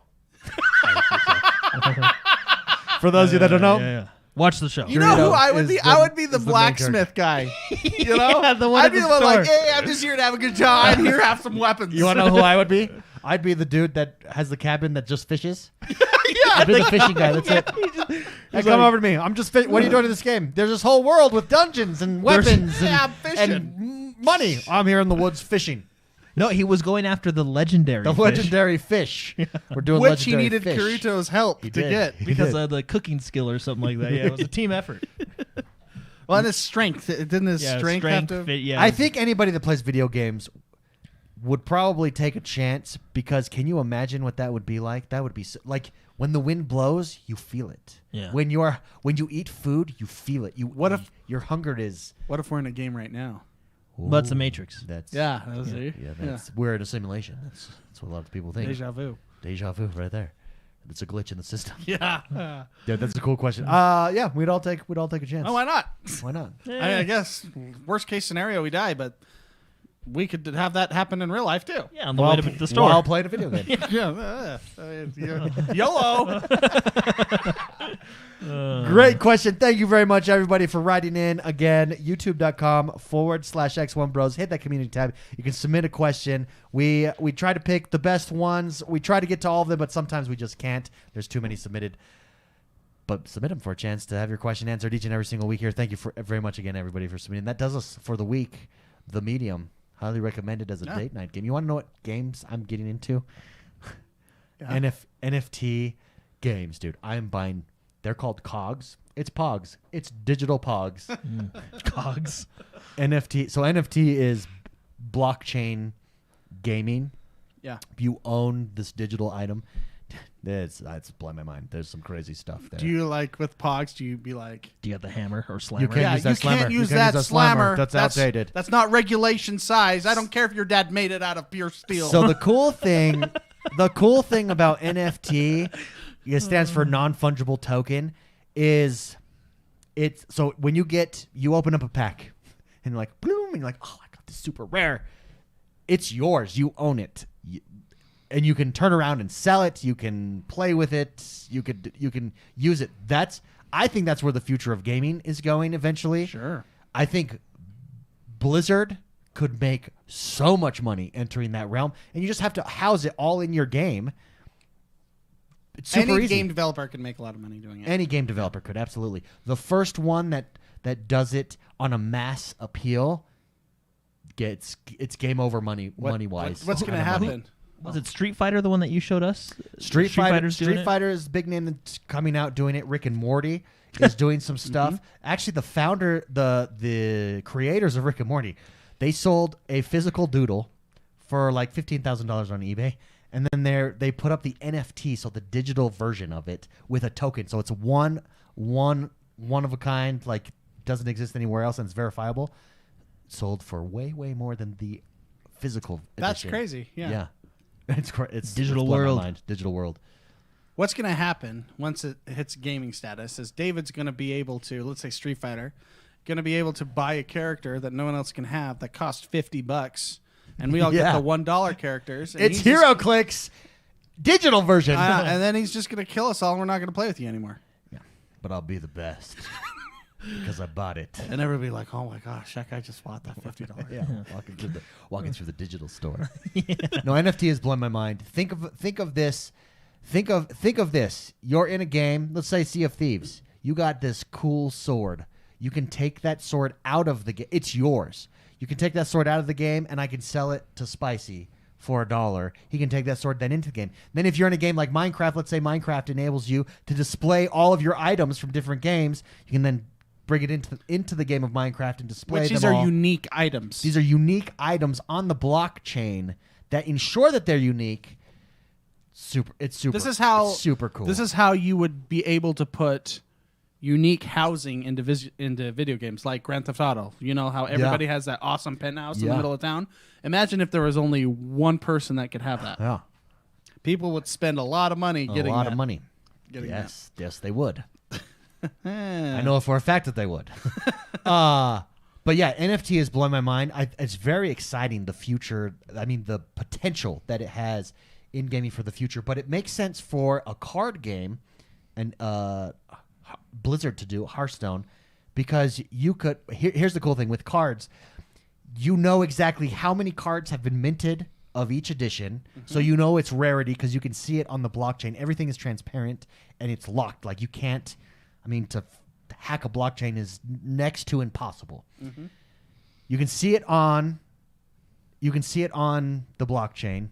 For those of you that don't know, Yeah. Watch the show. You know who Kirito I would is be? the- I would be the is the main blacksmith guy. You know? Yeah, the one I'd at be the the one like, store. hey, I'm just here to have a good time. I'm here to have some weapons. you want to know who I would be? I'd be the dude that has the cabin that just fishes. yeah. I'd be the fishing guy. That's it. Hey, come over to me. I'm just. What are you doing in this game? There's this whole world with dungeons and weapons Yeah, and, I'm fishing. and money. I'm here in the woods fishing. No, he was going after the legendary The fish legendary fish. We're doing Which he legendary needed fish. Kirito's help to did. get. He because did. of the cooking skill or something like that. Yeah, it was a team effort. Well, and his strength. Didn't his Yeah, strength have to... fit, yeah. I think anybody that plays video games would probably take a chance because can you imagine what that would be like? That would be like when the wind blows, you feel it. Yeah. When you eat food, you feel it. What if your hunger is? What if we're in a game right now? But it's the Matrix. That's Yeah. we're in a simulation. That's what a lot of people think. Deja vu. Deja vu, right there. It's a glitch in the system. Yeah. Yeah, that's a cool question. Yeah, we'd all take a chance. Oh, why not? Why not? I guess worst case scenario, we die, but we could have that happen in real life too. Yeah, on the way to the store. While playing a video game. YOLO. Great question. Thank you very much, everybody, for writing in. Again, youtube.com/X1Bros. Hit that community tab. You can submit a question. We try to pick the best ones. We try to get to all of them, but sometimes we just can't. There's too many submitted. But submit them for a chance to have your question answered each and every single week here. Thank you very much again, everybody, for submitting. That does us for the week. The Medium. Highly recommended as a date night game. You want to know what games I'm getting into? Yeah. NFT games, dude. I'm buying. They're called COGs. It's POGs. It's digital POGs. Cogs. NFT. So NFT is blockchain gaming. Yeah. You own this digital item. It's blowing my mind. There's some crazy stuff there. Do you like with Pogs? Do you be like? Do you have the hammer or slammer? can't use that you slammer. can't You use can't that use that slammer. slammer. That's outdated. That's not regulation size. I don't care if your dad made it out of pure steel. So the cool thing about NFT, it stands for non-fungible token, is it's so when you open up a pack and you're like bloom and you're like, oh, I got this super rare. It's yours. You own it. And you can turn around and sell it. You can play with it. You can use it. I think that's where the future of gaming is going eventually. Sure. I think Blizzard could make so much money entering that realm, and you just have to house it all in your game. It's super Any easy. game developer can make a lot of money doing it. Any game developer could, absolutely. The first one that does it on a mass appeal it's game over money wise. What's going to happen? Was it Street Fighter, the one that you showed us? Street Fighter is big name that's coming out doing it. Rick and Morty is doing some stuff. Actually, the founder, the creators of Rick and Morty, they sold a physical doodle for like $15,000 on eBay, and then they put up the NFT, so the digital version of it with a token. So it's one of a kind, like doesn't exist anywhere else, and it's verifiable. Sold for way more than the physical edition. That's crazy. Yeah. It's Digital blowing my world. mind. Digital world. What's going to happen once it hits gaming status is David's going to be able to, let's say Street Fighter, going to be able to buy a character that no one else can have that costs $50, and we all get the $1 characters. And It's HeroClix digital version. and then he's just going to kill us all, and we're not going to play with you anymore. Yeah, but I'll be the best because I bought it. And everybody be like, oh my gosh, that guy just bought that $50. Yeah, walking through the digital store. No, NFT is blowing my mind. Think of this. Think of this. You're in a game. Let's say Sea of Thieves. You got this cool sword. You can take that sword out of the game. It's yours. You can take that sword out of the game, and I can sell it to Spicy for $1. He can take that sword then into the game. Then if you're in a game like Minecraft, let's say Minecraft enables you to display all of your items from different games. You can then bring it into the game of Minecraft and display them all. These are unique items. These are unique items on the blockchain that ensure that they're unique. It's super cool. This is how you would be able to put unique housing into video games like Grand Theft Auto. You know how everybody has that awesome penthouse in the middle of town? Imagine if there was only one person that could have that. Yeah. People would spend a lot of money getting that. A lot of money. Yes, they would. I know for a fact that they would. But yeah, NFT is blowing my mind. It's very exciting, the future. I mean, the potential that it has in gaming for the future. But it makes sense for a card game and Blizzard to do, Hearthstone, because you could... Here's the cool thing. With cards, you know exactly how many cards have been minted of each edition, so you know its rarity because you can see it on the blockchain. Everything is transparent, and it's locked. Like, you can't... I mean, to hack a blockchain is next to impossible. You can see it on the blockchain.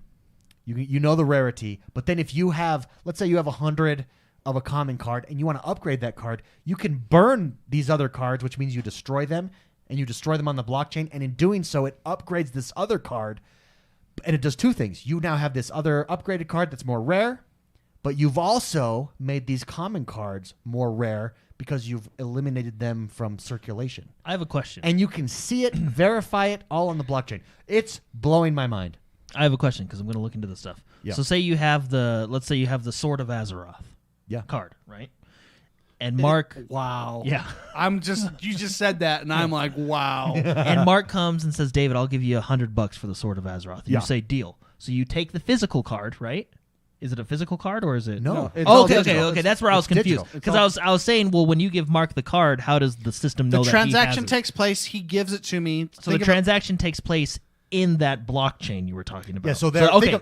You know the rarity, but then if you have, let's say you have 100 of a common card and you want to upgrade that card, you can burn these other cards, which means you destroy them, and you destroy them on the blockchain, and in doing so, it upgrades this other card, and it does two things. You now have this other upgraded card that's more rare, but you've also made these common cards more rare because you've eliminated them from circulation. I have a question. And you can see it, verify it, all on the blockchain. It's blowing my mind. I have a question because I'm going to look into this stuff. Yeah. So let's say you have the Sword of Azeroth card, right? And Mark... Wow. Yeah. You just said that, and I'm like, wow. And Mark comes and says, David, I'll give you $100 for the Sword of Azeroth. You say, deal. So you take the physical card, right? Is it a physical card or is it? No. Okay. That's where I was confused. digital. Because I was saying, well, when you give Mark the card, how does the system know The that he has transaction it? takes place. He gives it to me. So the transaction takes place in that blockchain you were talking about. Yeah, so it's like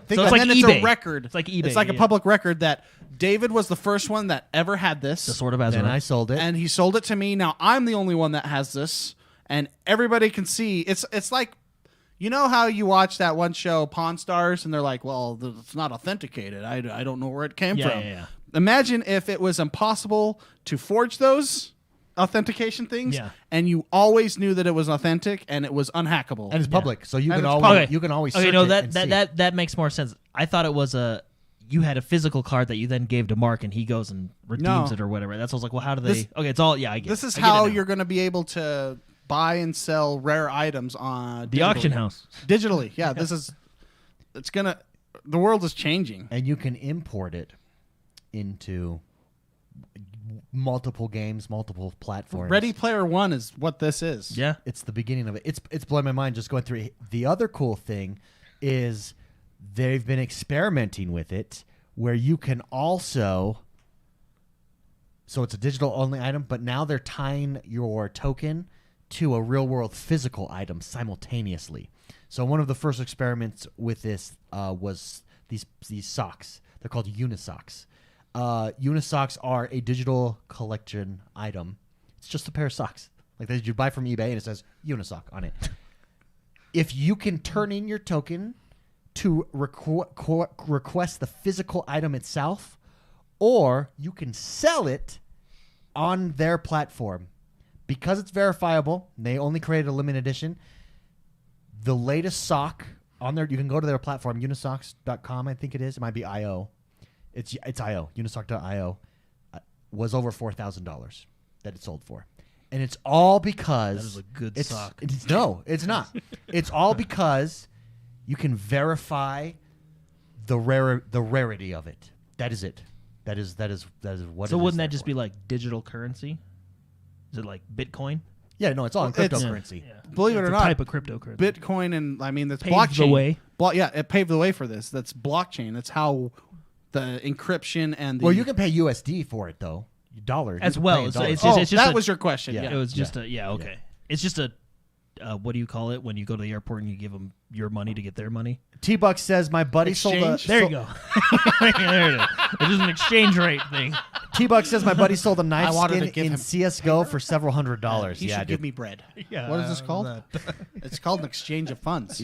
and eBay. it's a record. It's like eBay. It's like a public record that David was the first one that ever had this. The Sword of Azeroth. Then I sold it. And he sold it to me. Now I'm the only one that has this, and everybody can see. It's like, you know how you watch that one show, Pawn Stars, and they're like, well, it's not authenticated. I don't know where it came from. Yeah. Imagine if it was impossible to forge those authentication things, and you always knew that it was authentic and it was unhackable. And it's public, so you can it's always public. you can always Okay, search no, it and see. that makes more sense. I thought it was you had a physical card that you then gave to Mark, and he goes and redeems it or whatever. That's what I was like, well, how do they? Okay, it's all I get. This is I get how it now. you're going to be able to buy and sell rare items on The auction house. digitally. Yeah, the world is changing. And you can import it into multiple games, multiple platforms. Ready Player One is what this is. Yeah. It's the beginning of it. It's blowing my mind just going through it. The other cool thing is they've been experimenting with it where you can also, so it's a digital only item, but now they're tying your token to a real world physical item simultaneously. So one of the first experiments with this was these socks. They're called unisocks. Unisocks are a digital collection item. It's just a pair of socks like that you buy from eBay, and it says unisock on it. If you can turn in your token to request the physical item itself, or you can sell it on their platform. Because it's verifiable, they only created a limited edition. The latest sock on there, you can go to their platform, unisocks.com, I think it is. It might be IO. It's IO, unisock.io. Was over $4,000 that it sold for. And it's all because... That is a good sock. No, it's not. It's all because you can verify the rarity of it. That is it. That is what. So wouldn't that just be like digital currency? Is it like Bitcoin? Yeah, no, it's all in cryptocurrency. Yeah. Believe it It's or a not, type of cryptocurrency. Bitcoin and that's Paved blockchain. the way. It paved the way for this. That's blockchain. It's how the encryption and the Well, you can pay USD for it though, dollars As You can well. pay in So dollars. it's just that a- was your question. Yeah. Yeah. It was just Yeah. okay. It's just a what do you call it when you go to the airport and you give them your money to get their money? T-Buck says my buddy Exchange? sold a. There you go. There it is. It's just an exchange rate thing. T-Buck says my buddy sold a knife I wanted skin to give in him CS:GO for several $100s. He should give me bread. Yeah, What is this called? It's called an exchange of funds.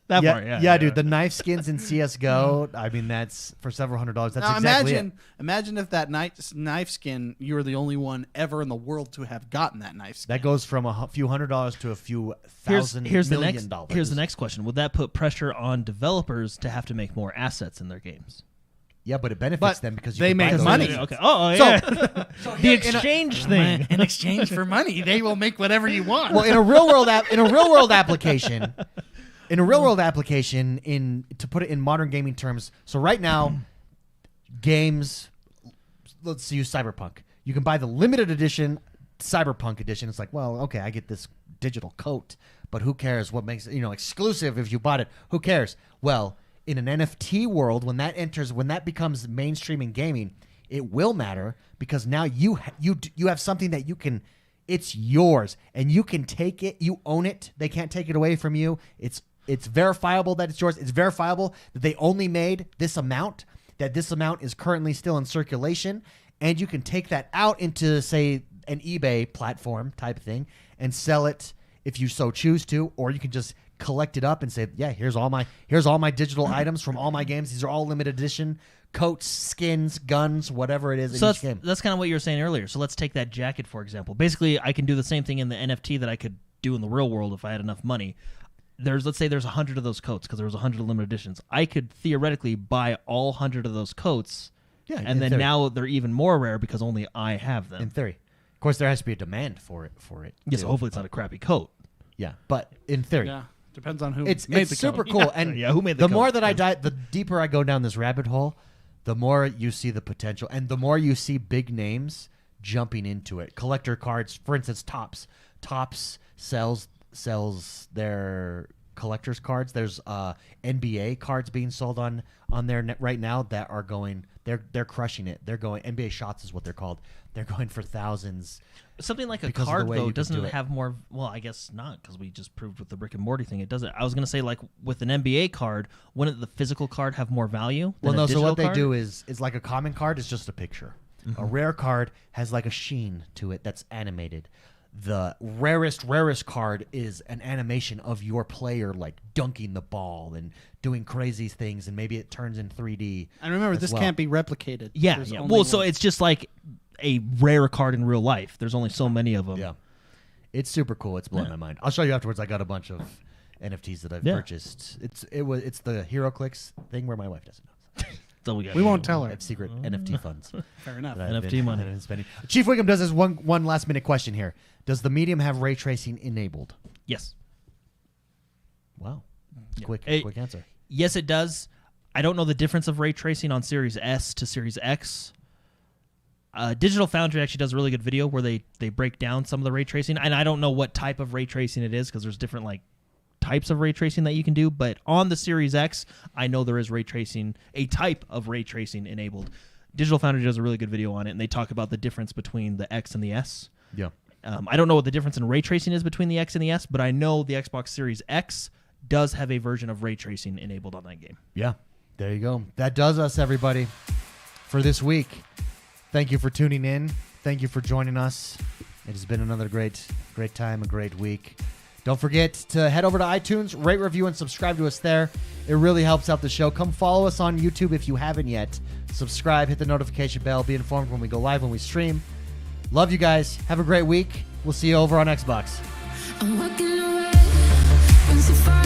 That yeah, part, yeah. dude. The knife skins in CS:GO. I mean, that's for several $100s. That's Now exactly it. imagine if that knife skin, you were the only one ever in the world to have gotten that knife skin. That goes from a few $100s to a few Here's $1,000 the million next. dollars. Here's the next question: would that put pressure on developers to have to make more assets in their games? Yeah, but it benefits But them because they you can buy make those money. things. Okay. Oh, yeah. The exchange thing. In exchange for money, they will make whatever you want. Well, in a real world application, to put it in modern gaming terms. So right now, games. Let's use Cyberpunk. You can buy the limited edition Cyberpunk edition. It's like, well, okay, I get this digital coat, but who cares? What makes it, exclusive? If you bought it, who cares? Well, in an NFT world, when that becomes mainstream in gaming, it will matter because now you have something that you can. It's yours, and you can take it. You own it. They can't take it away from you. It's verifiable that it's yours. It's verifiable that they only made this amount. That this amount is currently still in circulation, and you can take that out into, say, an eBay platform type thing and sell it if you so choose to, or you can just collect it up and say, yeah, here's all my digital items from all my games. These are all limited edition coats, skins, guns, whatever it is in each game. That's kind of what you were saying earlier. So let's take that jacket, for example. Basically, I can do the same thing in the NFT that I could do in the real world if I had enough money. Let's say there's 100 of those coats because there was 100 limited editions. I could theoretically buy all 100 of those coats, and then now they're even more rare because only I have them. In theory. Of course, there has to be a demand for it. Yes, too. hopefully it's not a crappy coat. Yeah, but in theory. Yeah, depends on who It's made the super coat. cool. And Yeah, who made the the more coat? that I die, the deeper I go down this rabbit hole, the more you see the potential, and the more you see big names jumping into it. Collector cards, for instance, Topps sells their collector's cards. There's NBA cards being sold on their net right now that are going. They're crushing it. They're going NBA shots is what they're called. They're going for thousands. Something like a Because of the card, way though, you can doesn't do it. have more. Well, I guess not, because we just proved with the Rick and Morty thing it doesn't. I was going to say, like, with an NBA card, wouldn't the physical card have more value than Well, a no. So digital what they card? do is like a common card is just a picture. A rare card has like a sheen to it that's animated. The rarest card is an animation of your player like dunking the ball and doing crazy things, and maybe it turns in 3D. And remember, as this well. can't be replicated. Yeah, There's yeah. only Well, so one. it's just like a rare card in real life. There's only so many of them. Yeah, it's super cool. It's blowing my mind. I'll show you afterwards. I got a bunch of NFTs that I've Yeah. purchased. It's the HeroClix thing where my wife doesn't know. So We won't tell I her. have secret NFT funds. Fair enough. that I've NFT money. been spending. Chief Wiggum does this one last minute question here. Does the medium have ray tracing enabled? Yes. Wow. Yeah. Quick Hey, answer. Yes, it does. I don't know the difference of ray tracing on Series S to Series X. Digital Foundry actually does a really good video where they break down some of the ray tracing, and I don't know what type of ray tracing it is because there's different types of ray tracing that you can do. But on the Series X, I know there is ray tracing, a type of ray tracing enabled. Digital Foundry does a really good video on it, and they talk about the difference between the X and the S. Yeah. I don't know what the difference in ray tracing is between the X and the S, but I know the Xbox Series X does have a version of ray tracing enabled on that game. Yeah. There you go. That does us, everybody, for this week. Thank you for tuning in. Thank you for joining us. It has been another great time, a great week. Don't forget to head over to iTunes, rate, review, and subscribe to us there. It really helps out the show. Come follow us on YouTube if you haven't yet. Subscribe, hit the notification bell, be informed when we go live, when we stream. Love you guys. Have a great week. We'll see you over on Xbox. I'm walking away from so far.